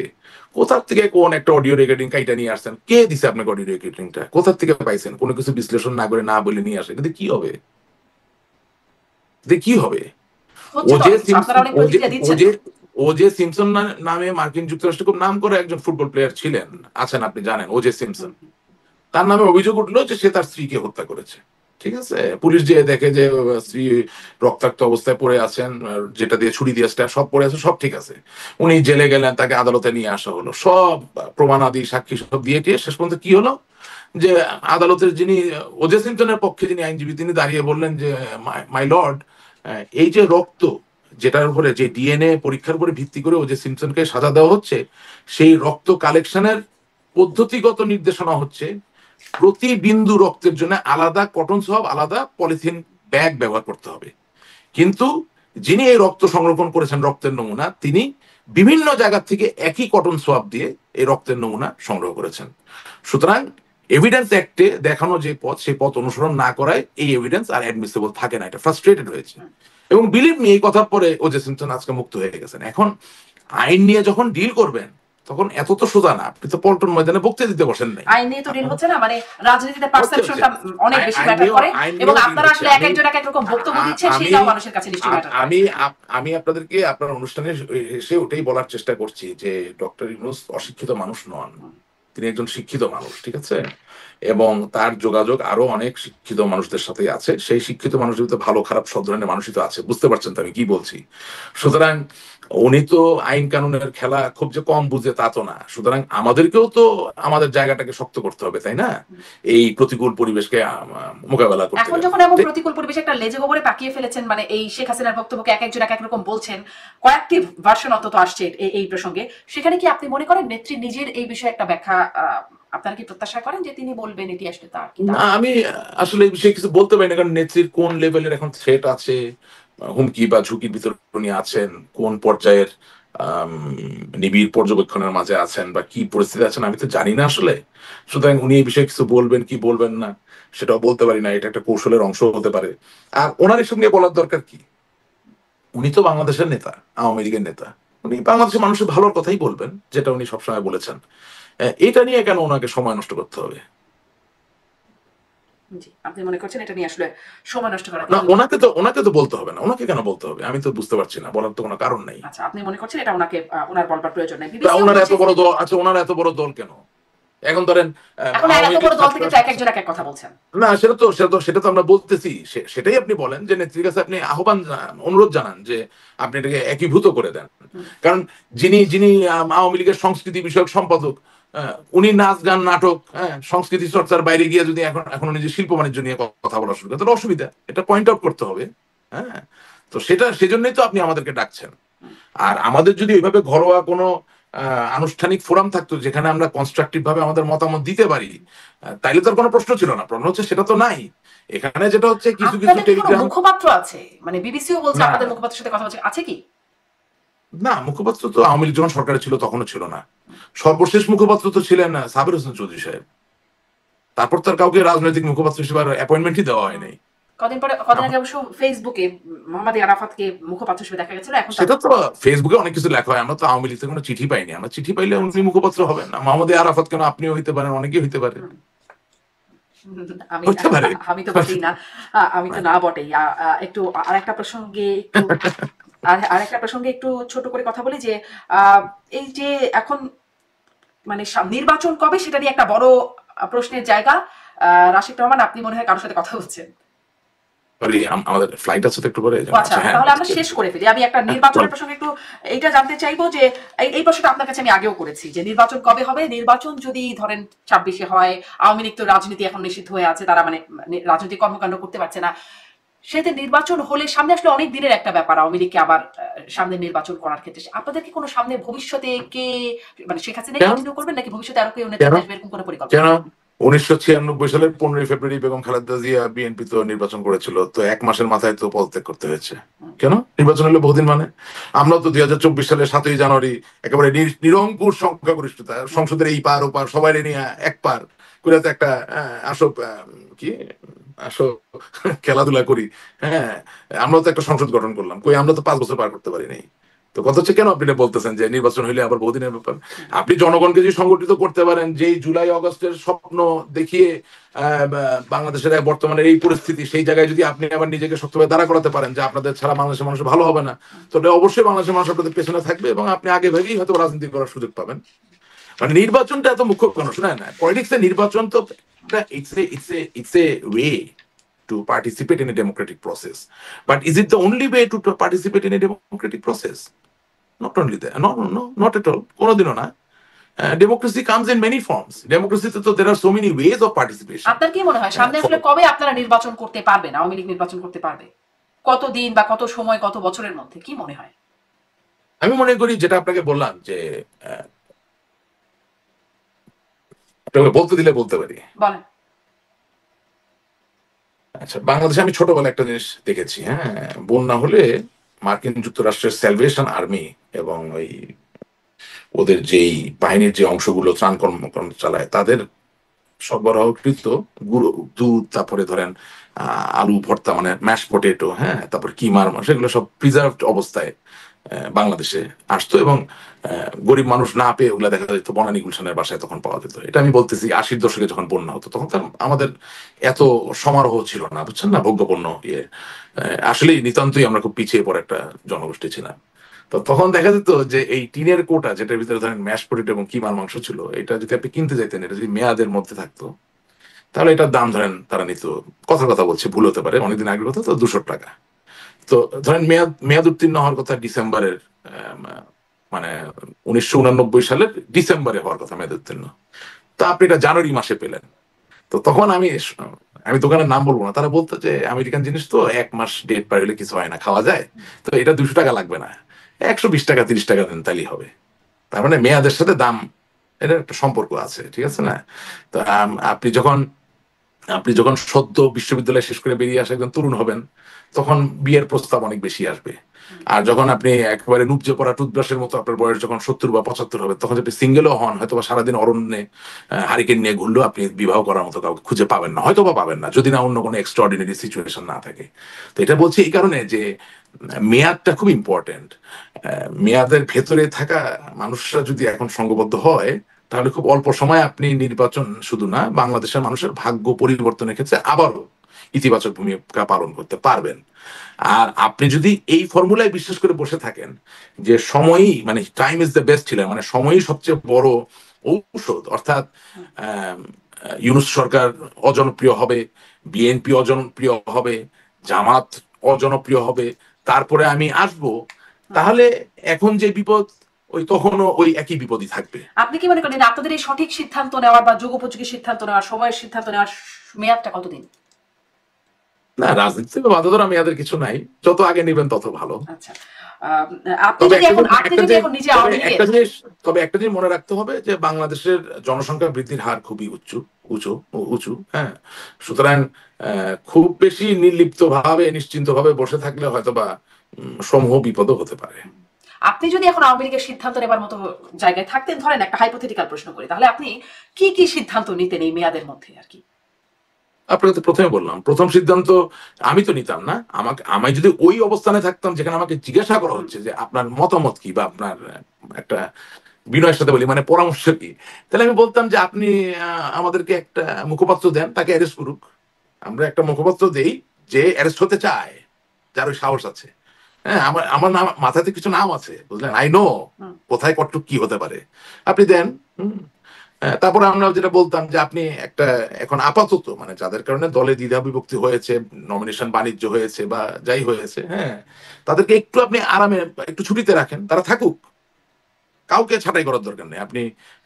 কোথা থেকে কোন একটা অডিও রেকর্ডিং কাইটা নিয়ে আসছেন, কে দিছে আপনাকে অডিও রেকর্ডিংটা, কোথা থেকে পাইছেন, কোনো কিছু বিশ্লেষণ না করে না বলে নিয়ে আসে, এতে কি হবে? এতে কি হবে? হচ্ছে তো ওজে অনেক কিছু, আপনারা সিমসন, অনেক প্রতিক্রিয়া দিচ্ছেন। ওজে সিমসন নামে মার্কিন যুক্তরাষ্ট্রে খুব নাম করে একজন ফুটবল প্লেয়ার ছিলেন, আছেন, আপনি জানেন, ওজে সিমসন। তার নামে অভিযোগ উঠলো যে সে তার স্ত্রীকে হত্যা করেছে। ঠিক আছে, পুলিশ যে দেখে যে স্ত্রী রক্তাক্ত অবস্থায় পড়ে আছেন, যেটা দিয়ে ছুরি দিয়ে সব পড়ে আছে, সব ঠিক আছে, উনি জেলে গেলেন, তাকে আদালতে নিয়ে আসা হলো, সব প্রমাণাদি সাক্ষী সব দিয়ে টিয়ে শেষ পর্যন্ত কি হলো যে আদালতের যিনি ওজে সিমসনের পক্ষে যিনি আইনজীবী, তিনি দাঁড়িয়ে বললেন যে মাই লর্ড, এই যে রক্ত যেটার উপরে যে ডিএনএ পরীক্ষার উপরে ভিত্তি করে ও যে সিমসনকে সাজা দেওয়া হচ্ছে, সেই রক্ত কালেকশনের পদ্ধতিগত নির্দেশনা হচ্ছে প্রতি বিন্দু রক্তের জন্য আলাদা কটন সোয়াব, আলাদা পলিথিন ব্যাগ ব্যবহার করতে হবে। কিন্তু যিনি এই রক্ত সংরক্ষণ করেছেন, রক্তের নমুনা, তিনি বিভিন্ন জায়গা থেকে একই কটন সোয়াব দিয়ে এই রক্তের নমুনা সংগ্রহ করেছেন। সুতরাং এভিডেন্স অ্যাক্টে দেখানো যে পথ, সেই পথ অনুসরণ না করায় এই এভিডেন্স আর অ্যাডমিসিবল থাকে না। এটা ফ্রাস্ট্রেটেড হয়েছে এবং বিলিভ মি, এই কথার পরে ওজে সিমপসন আজকে মুক্ত হয়ে গেছেন। এখন আইন নিয়ে যখন ডিল করবেন তখন এত তো সোজা না। আপনি তো পল্টন ময়দানে বক্তৃতা দিতে বসেন নাই। আইন নিয়ে তো ডিল হচ্ছে না, মানে রাজনীতিতে পারসেপশনটা অনেক বেশি ম্যাটার করে এবং আপনারা আসলে এক একজন এক এক রকম বক্তব্য দিচ্ছেন, সেটাও মানুষের কাছে নিশ্চয়ই ম্যাটার করে। আমি আপনাদেরকে আপনার অনুষ্ঠানে এসে ওটাই বলার চেষ্টা করছি যে ডক্টর ইউনূস অশিক্ষিত মানুষ নন, তিনি একজন শিক্ষিত মানুষ, ঠিক আছে? এবং তার যোগাযোগ আরো অনেক শিক্ষিত মানুষদের সাথে আছে। সেই শিক্ষিত মানুষদের তো ভালো খারাপ সব ধরনের মানুষই তো আছে, বুঝতে পারছেন তো আমি কি বলছি? সুতরাং উনি তো আইন কানুনের খেলা খুব যে কম বুঝে তা তো না। সুতরাং আমাদেরকেও তো আমাদের জায়গাটাকে শক্ত করতে হবে, তাই না? এই প্রতিকূল পরিবেশকে মোকাবেলা করতে। এখন যখন এমন প্রতিকূল পরিবেশ একটা লেজে গোবরে পাকিয়ে ফেলেছেন, মানে এই শেখ হাসিনার বক্তব্যকে এক একজন এক এক রকম বলছেন, কয়েকটি ভার্সন অন্তত আসছে এই প্রসঙ্গে, সেখানে কি আপনি মনে করেন নেত্রী নিজের এই বিষয়ে একটা ব্যাখ্যা আপনারা কি প্রত্যাশা করেন যে তিনি বলবেন এটি আসলে তার কি? না, আমি আসলে এই বিষয়ে কিছু বলতে পারি না, কারণ নেত্রীর কোন লেভেলের এখন থ্রেট আছে, হুমকি বা ঝুঁকির ভিতর উনি আছেন, কোন পর্যায়ের নিবিড় পর্যবেক্ষণের মাঝে আছেন বা কি পরিস্থিতি আছেন আমি তো জানি না আসলে। সুতরাং উনি এই বিষয়ে কিছু বলবেন কি বলবেন না সেটাও বলতে পারি না। এটা একটা কৌশলের অংশ হতে পারে। আর ওনার এর সঙ্গে বলার দরকার কি? উনি তো বাংলাদেশের নেতা, আওয়ামী লীগের নেতা। উনি বাংলাদেশের মানুষের ভালোর কথাই বলবেন, যেটা উনি সবসময় বলেছেন। এটা নিয়ে কেন ওনাকে সময় নষ্ট করতে হবে? জি, আপনি মনে করছেন এটা নিয়ে আসলে সময় নষ্ট করা? না, ওনাকে তো বলতে হবে না। ওনাকে কেন বলতে হবে আমি তো বুঝতে পারছি না। বলার তো কোনো কারণ নাই। আচ্ছা, আপনি মনে করছেন এটা ওনাকে ওনার বলবার প্রয়োজন নাই। ওনার এত বড় দল, আচ্ছা ওনার এত বড় দল কেন? এখন ধরেন এখন এত বড় দল থেকে তো এক একজন এক এক কথা বলছেন। না, সেটা তো আমরা বলতেছি। সেটাই আপনি বলেন যে নেত্রীর কাছে আপনি আহ্বান অনুরোধ জানান যে আপনি এটাকে একীভূত করে দেন। কারণ যিনি আওয়ামী লীগের সংস্কৃতি বিষয়ক সম্পাদক, উনি নাচ গান নাটক, সংস্কৃতি চর্চার বাইরে গিয়ে যদি এখন উনি যে শিল্প বাণিজ্য নিয়ে কথা বলা শুরু করেন তাহলে অসুবিধা, এটা পয়েন্ট আউট করতে হবে। হ্যাঁ, তো সেজন্যই তো আপনি আমাদেরকে ডাকছেন। আর আমাদের যদি ওইভাবে ঘরোয়া কোনো আনুষ্ঠানিক ফোরাম থাকতো যেখানে আমরা কনস্ট্রাকটিভ ভাবে আমাদের মতামত দিতে পারি, তাইলে তো আর কোনো প্রশ্ন ছিল না। প্রশ্ন হচ্ছে সেটা তো নাই এখানে। যেটা হচ্ছে কিছু কিছু টেলিগ্রাম মুখপাত্র আছে, মানে বিবিসিও বলছে আপনাদের মুখপাত্রের সাথে কথা বলছে, আছে কি? না, মুখপাত্র তো আওয়ামী লীগ যখন সরকারে ছিল তখনও ছিল না। সর্বশেষ মুখপাত্র তো ছিলেন সাবির হোসেন চৌধুরী সাহেব। তারপর তার কাউকে রাজনৈতিক মুখপাত্র হিসেবে অ্যাপয়েন্টমেন্টই দেওয়া হয় নাই। কদিন আগে অবশ্য ফেসবুকে মোহাম্মদ আরাফাতকে মুখপাত্র হিসেবে দেখা গেছিল। এখন সেটা তো ফেসবুকে অনেক কিছু লেখা হয়। আমরা তো আওয়ামী লীগ থেকে কোনো চিঠি পাইনি। আমরা চিঠি পাইলে উনি মুখপাত্র হবেন না। মোহাম্মদ আরাফাত কেন? আপনিও হইতে পারেন, অনেকেই হইতে পারে। আমি তো বটেই না, আমি তো না বটেই। একটু আরেকটা প্রসঙ্গে একটু ছোট করে কথা বলি যে এই যে এখন মানে নির্বাচন কবে সেটা নিয়ে একটা বড় প্রশ্নের জায়গা। রাশিদ রহমান, আপনি মনে হয় কারোর সাথে কথা বলছেন? আমাদের ফ্লাইট আছে তো একটু পরে। আচ্ছা, তাহলে আমরা শেষ করে ফেলি। আমি একটা নির্বাচনের প্রসঙ্গে একটু এইটা জানতে চাইবো যে এই প্রশ্নটা আপনার কাছে আমি আগেও করেছি যে নির্বাচন কবে হবে। নির্বাচন যদি ধরেন 26-এ হয়, আওয়ামী লীগ তো রাজনীতি এখন নিষিদ্ধ হয়ে আছে, তারা মানে রাজনৈতিক কর্মকাণ্ড করতে পারছে না। সেতে নির্বাচন হলে সামনে আসলে অনেক দিনের একটা ব্যাপার আওয়ামী লীগকে আবার সামনে নির্বাচন করার ক্ষেত্রে আপনাদের কি কোনো সামনে ভবিষ্যতে কে মানে শেখ হাসিনা কন্টিনিউ করবেন নাকি ভবিষ্যতে আরো কেউ নেতা আসবে এরকম কোনো পরিকল্পনা? 1996 সালের 15 ফেব্রুয়ারি বেগম খালেদা জিয়া বিএনপি তো নির্বাচন করেছিল, তো 1 মাসের মাথায় তো পদত্যাগ করতে হয়েছে। কেন? নির্বাচন হলে বহুদিন মানে। আমরা তো 2024 সালের 7ই জানুয়ারি একেবারে নিরঙ্কুশ সংখ্যাগরিষ্ঠতা সংসদের এই পার ও পার সবাই নিয়ে এক পার করে একটা আসো কি আসো খেলাধুলা করি। হ্যাঁ, আমরা তো একটা সংসদ গঠন করলাম। কই, আমরা তো 5 বছর পার করতে পারি নাই। তো কথা হচ্ছে কেন আপনি বলতেছেন যে নির্বাচন হইলে আবার বহুদিনের ব্যাপার? আপনি জনগণকে যদি সংগঠিত করতে পারেন, যে জুলাই আগস্টের স্বপ্ন দেখিয়ে বাংলাদেশের বর্তমানে এই পরিস্থিতি, সেই জায়গায় যদি আপনি আবার নিজেকে শক্তভাবে দাঁড়া করাতে পারেন যে আপনাদের ছাড়া বাংলাদেশের মানুষ ভালো হবে না, তাহলে অবশ্যই বাংলাদেশের মানুষ আপনাদের পেছনে থাকবে এবং আপনি আগে ভেবেই হয়তো রাজনীতি করার সুযোগ পাবেন। মানে নির্বাচনটা এত মুখ্য কেন? শোনেন না, পলিটিক্সে নির্বাচন তো it's a way to participate in a democratic process. But is it the only way to participate in a democratic process? Not only that. No, not at all. কোনোদিনও না। Democracy comes in many forms. Democracy তো there are so many ways of participation. আপনার কি মনে হয় সামনে আসলে কবে আপনারা নির্বাচন করতে পারবেন? আওয়ামী লীগ নির্বাচন করতে পারবে কত দিন বা কত সময়, কত বছরের মধ্যে, কি মনে হয়? আমি মনে করি যেটা আপনাকে বললাম যে আপনাকে বলতে দিলে বলতে পারি। বলেন। আচ্ছা, বাংলাদেশে আমি ছোটবেলায় একটা জিনিস দেখেছি, হ্যাঁ, বন্যা হলে মার্কিন যুক্তরাষ্ট্রের স্যালভেশন আর্মি এবং ওই ওদের যেই বাহিনীর যে অংশগুলো ত্রাণ কর্মকাণ্ড চালায় তাদের সরবরাহকৃত গুঁড়ো দুধ, তারপরে ধরেন আলু ভর্তা মানে ম্যাশ পটেটো, হ্যাঁ, তারপর কিমার মাছ, এগুলো সব প্রিজার্ভড অবস্থায় বাংলাদেশে আসতো এবং গরিব মানুষ না পেয়ে ওগুলা দেখা যেত বনানী গুলশানের বাসায় তখন পাওয়া যেত। এটা আমি বলতেছি 80-র দশকে যখন বন্যা হতো, তখন তো আমাদের এত সমারোহ ছিল না, বুঝছেন না, ভোগ্যপণ্য ইয়ে আসলেই নিতান্তই আমরা খুব পিছিয়ে পড়ে একটা জনগোষ্ঠী ছিলাম। তো তখন দেখা যেত যে এই টিনের কোটা যেটার ভিতরে ধরেন ম্যাশ পটেটো এবং কিমার মাংস ছিল, এটা যদি আপনি কিনতে যেতেন, এটা যদি মেয়াদের মধ্যে থাকতো, তাহলে এটার দাম ধরেন তারা নিত, কথার কথা বলছে, ভুল হতে পারে, অনেকদিন আগের কথা, তো 200 টাকা। তো ধরেন মেয়াদ মেয়াদ উত্তীর্ণ হওয়ার কথা ডিসেম্বরের মানে 1989 সালের ডিসেম্বরে হওয়ার কথা মেয়াদ উত্তীর্ণ, তা আপনি এটা জানুয়ারি মাসে পেলেন। তো তখন আমি দোকানের নাম বলবো না, তারা বলতো যে আমেরিকান জিনিস তো 1 মাস ডেট পার হলে কিছু হয় না, খাওয়া যায়, তো এটা 200 টাকা লাগবে না, 120 টাকা 30 টাকা দেন তাহলেই হবে। তার মানে মেয়াদের সাথে দাম, এটা একটা সম্পর্ক আছে, ঠিক আছে না? তো আপনি যখন সদ্য বিশ্ববিদ্যালয় শেষ করে বেরিয়ে আসা একজন তরুণ হবেন, তখন বিয়ের প্রস্তাব অনেক বেশি আসবে। আর যখন আপনি একেবারে নুবজে পড়া টুথব্রাশের মতো আপনার বয়স যখন 70 বা 75 হবে, তখন আপনি সিঙ্গেলও হন, হয়তো বা সারাদিন অরণ্যে হারিকেন নিয়ে ঘুরলেও আপনি বিবাহ করার মতো কাউকে খুঁজে পাবেন না, হয়তো বা পাবেন না, যদি না অন্য কোনো এক্সট্রাঅর্ডিনারি সিচুয়েশন না থাকে। তো এটা বলছি এই কারণে যে মেয়াদটা খুব ইম্পর্টেন্ট। মেয়াদের ভেতরে থাকা মানুষরা যদি এখন সংঘবদ্ধ হয়, তাহলে খুব অল্প সময়ে আপনি নির্বাচন শুধু না, বাংলাদেশের মানুষের ভাগ্য পরিবর্তনের ক্ষেত্রে আবারও ইতিবাচক ভূমিকা পালন করতে পারবেন। আর আপনি যদি এই ফর্মুলায় বিশ্বাস করে বসে থাকেন যে সময়ই মানে টাইম ইজ দ্য বেস্ট ছিল, মানে সময়ই সবচেয়ে বড় ঔষধ, অর্থাৎ আহ, ইউনূস সরকার অজনপ্রিয় হবে, বিএনপি অজনপ্রিয় হবে, জামাত অজনপ্রিয় হবে, তারপরে আমি আসব, তাহলে এখন যে বিপদ ওই তখনও ওই একই বিপদই থাকবে। আপনি কি মনে করেন আপনাদের এই সঠিক সিদ্ধান্ত নেওয়ার বা যুগোপযোগী সিদ্ধান্ত নেওয়ার, সময়ের সিদ্ধান্ত নেওয়ার মেয়াদটা কতদিন? না, রাজনীতিতে বাধা ধরা মেয়াদের কিছু নাই, যত আগে নেবেন তত ভালো। আচ্ছা, আহ, আপনি তবে যদি একটা এখন জিনিস আপনি একটা যদি জিনিস এখন নিজে তবে আওয়ামী লীগের। একটা জিনিস তবে একটা জিনিস মনে রাখতে হবে যে বাংলাদেশের জনসংখ্যা বৃদ্ধির হার খুবই উঁচু উঁচু, হ্যাঁ। সুতরাং খুব বেশি নির্লিপ্ত ভাবে নিশ্চিন্ত ভাবে বসে থাকলে হয়তোবা সমূহ বিপদও হতে পারে। আপনি যদি এখন আওয়ামী লীগের সিদ্ধান্ত নেবার মতো জায়গায় থাকতেন, ধরেন একটা হাইপোথেটিক্যাল প্রশ্ন করি, তাহলে আপনি কি কি সিদ্ধান্ত নিতেন এই মেয়াদের মধ্যে আর কি? আপনাকে তো প্রথমে বললাম, প্রথম সিদ্ধান্ত আমি তো নিতাম না, আমি যদি ওই অবস্থানে থাকতাম যেখানে আমাকে জিজ্ঞাসা করা হচ্ছে যে আপনার মতামত কি বা আপনার একটা বিনয়ের সাথে বলি মানে পরামর্শ কি, তাহলে আমি বলতাম যে আপনি আমাদেরকে একটা মুখপাত্র দেন, তাকে অ্যারেস্ট করুক। আমরা একটা মুখপাত্র দেই যে অ্যারেস্ট হতে চায়, যার ওই সাহস আছে। হ্যাঁ, আমার আমার নাম মাথাতে কিছু নাম আছে, বুঝলেন, আই নো কোথায় কটটুক কি হতে পারে, আপনি দেন। হুম। তারপরে আমরা যেটা বলতাম যে আপনি একটা এখন আপাতত মানে যাদের কারণে দলে দ্বিধা বিভক্তি হয়েছে, নমিনেশন বাণিজ্য হয়েছে বা যাই হয়েছে, হ্যাঁ, তাদেরকে একটু আপনি আরামে একটু ছুটিতে রাখেন, তারা থাকুক, কাউকে ছাঁটাই করার দরকার নেই, আপনি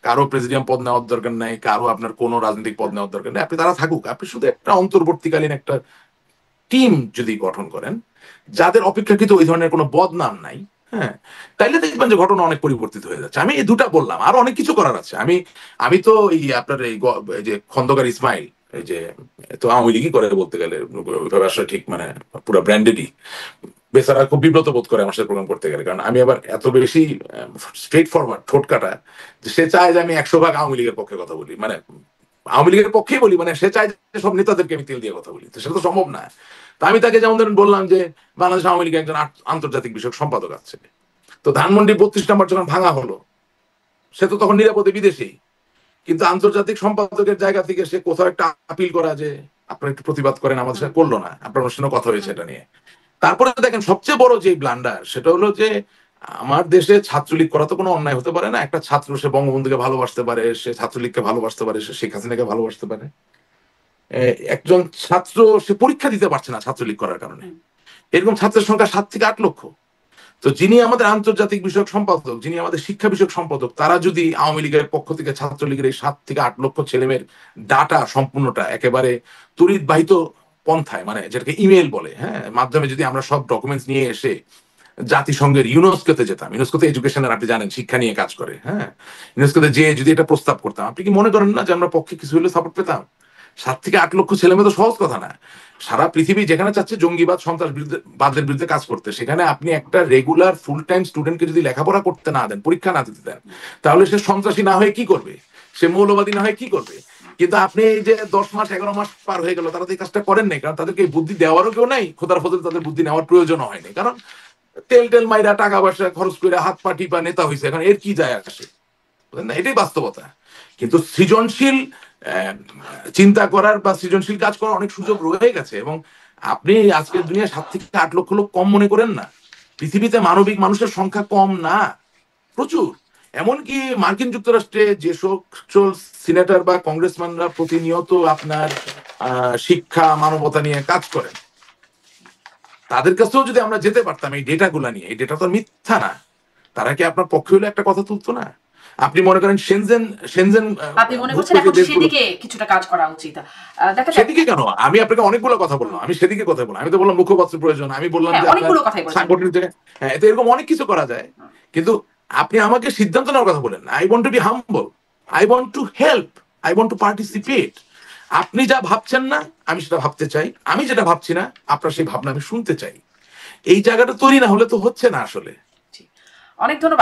কারো প্রেসিডিয়াম পদ নেওয়ার দরকার নেই, কারো আপনার কোনো রাজনৈতিক পদ নেওয়ার দরকার নেই, আপনি তারা থাকুক, আপনি শুধু একটা অন্তর্বর্তীকালীন একটা টিম যদি গঠন করেন যাদের অপেক্ষাকৃত ওই ধরনের কোনো বদনাম নাই, হ্যাঁ, তাইলে দেখবেন যে ঘটনা অনেক পরিবর্তিত হয়ে যাচ্ছে। আমি এই দুটা বললাম, আর অনেক কিছু করার আছে। আমি আমি তো এই আপনার এই যে খন্দকার ইসমাইল, এই যে, তো আওয়ামী লীগই করে বলতে গেলে, ওইভাবে আসলে ঠিক মানে পুরো ব্র্যান্ডেডই, বেচারা খুব বিব্রত বোধ করে আমার সাথে প্রোগ্রাম করতে গেলে, কারণ আমি আবার এত বেশি স্ট্রেট ফরওয়ার্ড, ঠোঁট কাটা, যে সে চায় যে আমি 100 ভাগ আওয়ামী লীগের পক্ষে কথা বলি, মানে আওয়ামী লীগের পক্ষেই বলি, মানে সে চায় যে সব নেতাদেরকে আমি তেল দিয়ে কথা বলি, তো সেটা তো সম্ভব না। তা আমি তাকে যেমন ধরেন বললাম যে বাংলাদেশ আওয়ামী লীগের একজন আন্তর্জাতিক বিষয়ক সম্পাদক আছে, তো ধানমন্ডি 32 নম্বর যখন ভাঙা হলো, সে তো তখন নিরাপদে বিদেশি, কিন্তু আন্তর্জাতিক সম্পাদকের জায়গা থেকে সে কোথাও একটা আপিল করা যে আপনারা একটু প্রতিবাদ করেন, আমাদের সাথে করলো না, আপনার অনুষ্ঠানে কথা হয়েছে এটা নিয়ে। তারপরে দেখেন সবচেয়ে বড় যে ব্লান্ডার সেটা হলো যে আমার দেশে ছাত্রলীগ করা তো কোনো অন্যায় হতে পারে না, একটা ছাত্র সে বঙ্গবন্ধুকে ভালোবাসতে পারে, সে ছাত্রলীগকে ভালোবাসতে পারে, সে শেখ হাসিনাকে ভালোবাসতে পারে। একজন ছাত্র সে পরীক্ষা দিতে পারছে না ছাত্রলীগ করার কারণে, এরকম ছাত্রের সংখ্যা 7 থেকে 8 লক্ষ। তো যিনি আমাদের আন্তর্জাতিক বিষয়ক সম্পাদক, যিনি আমাদের শিক্ষা বিষয়ক সম্পাদক, তারা যদি আওয়ামী লীগের পক্ষ থেকে ছাত্রলীগের এই 7 থেকে 8 লক্ষ ছেলেমেয়ের ডাটা সম্পূর্ণটা একেবারে তড়িৎ বাহিত পন্থায়, মানে যেটাকে ইমেল বলে, হ্যাঁ, মাধ্যমে যদি আমরা সব ডকুমেন্টস নিয়ে এসে জাতিসংঘের ইউনেস্কোতে যেতাম, ইউনেস্কোতে এডুকেশনের আপনি জানেন শিক্ষা নিয়ে কাজ করে, হ্যাঁ, ইউনেস্কোতে যে যদি এটা প্রস্তাব করতাম, আপনি কি মনে করেন না যে আমরা পক্ষে কিছু হলে সাপোর্ট পেতাম? 7 থেকে 8 লক্ষ ছেলে মেয়ে তো সহজ কথা না। সারা পৃথিবী যেখানে চাচ্ছে জঙ্গিবাদ সন্ত্রাসবাদের বিরুদ্ধে কাজ করতে, সেখানে আপনি একটা রেগুলার ফুল টাইম স্টুডেন্টকে যদি লেখাপড়া করতে না দেন, পরীক্ষা না দিতে দেন, তাহলে সে সন্ত্রাসী না হয়ে কি করবে? সে মৌলবাদী না হয়ে কি করবে? কিন্তু আপনি এই যে 10 মাস 11 মাস পার হয়ে গেল, তারা তো এই কাজটা করেন নাই, কারণ তাদেরকে এই বুদ্ধি দেওয়ারও কেউ নাই, খোদার ফজলে তাদের বুদ্ধি নেওয়ার প্রয়োজন হয়নি, কারণ তেল টেল মাইরা টাকা পয়সা খরচ করে হাত পা টিপা নেতা হয়েছে, এখন এর কি যায় আসে? বুঝলেন না? এটাই বাস্তবতা। কিন্তু সৃজনশীল আহ, চিন্তা করার বা সৃজনশীল কাজ করার অনেক সুযোগ রয়ে গেছে, এবং আপনি আজকের দুনিয়া 7 থেকে 8 লক্ষ লোক কম মনে করেন না। পৃথিবীতে মানবিক মানুষের সংখ্যা কম না, প্রচুর। এমনকি মার্কিন যুক্তরাষ্ট্রে যে সকল সিনেটর বা কংগ্রেসম্যানরা প্রতিনিয়ত আপনার শিক্ষা মানবতা নিয়ে কাজ করেন, তাদের কাছেও যদি আমরা যেতে পারতাম এই ডেটাগুলা নিয়ে, এই ডেটা তো মিথ্যা না, তারা কি আপনার পক্ষে হলে একটা কথা তুলতো না? আপনি মনে করেন সেনজেন সেনজেন আপনি মনে করছেন এখন সেদিকে কিছুটা কাজ করা উচিত? দেখা যাক। সেদিকে কেন? আমি আপনাকে অনেকগুলো কথা বললাম, আমি সেদিকে কথা বললাম, আমি তো বললাম মুখপাত্র প্রয়োজন, আমি বললাম যে অনেকগুলো কথাই বলেছেন। সাংগঠনিক জায়গায়, হ্যাঁ, এতে এরকম অনেক কিছু করা যায়। কিন্তু আপনি আমাকে সিদ্ধান্ত নেওয়ার কথা বলেন। I want to be humble, I want to help, I want to participate. আপনি যা ভাবছেন না আমি সেটা ভাবতে চাই, আমি যেটা ভাবছি না আপনার সেই ভাবনা আমি শুনতে চাই। এই জায়গাটা তৈরি না হলে তো হচ্ছে না আসলে। অনেক ধন্যবাদ।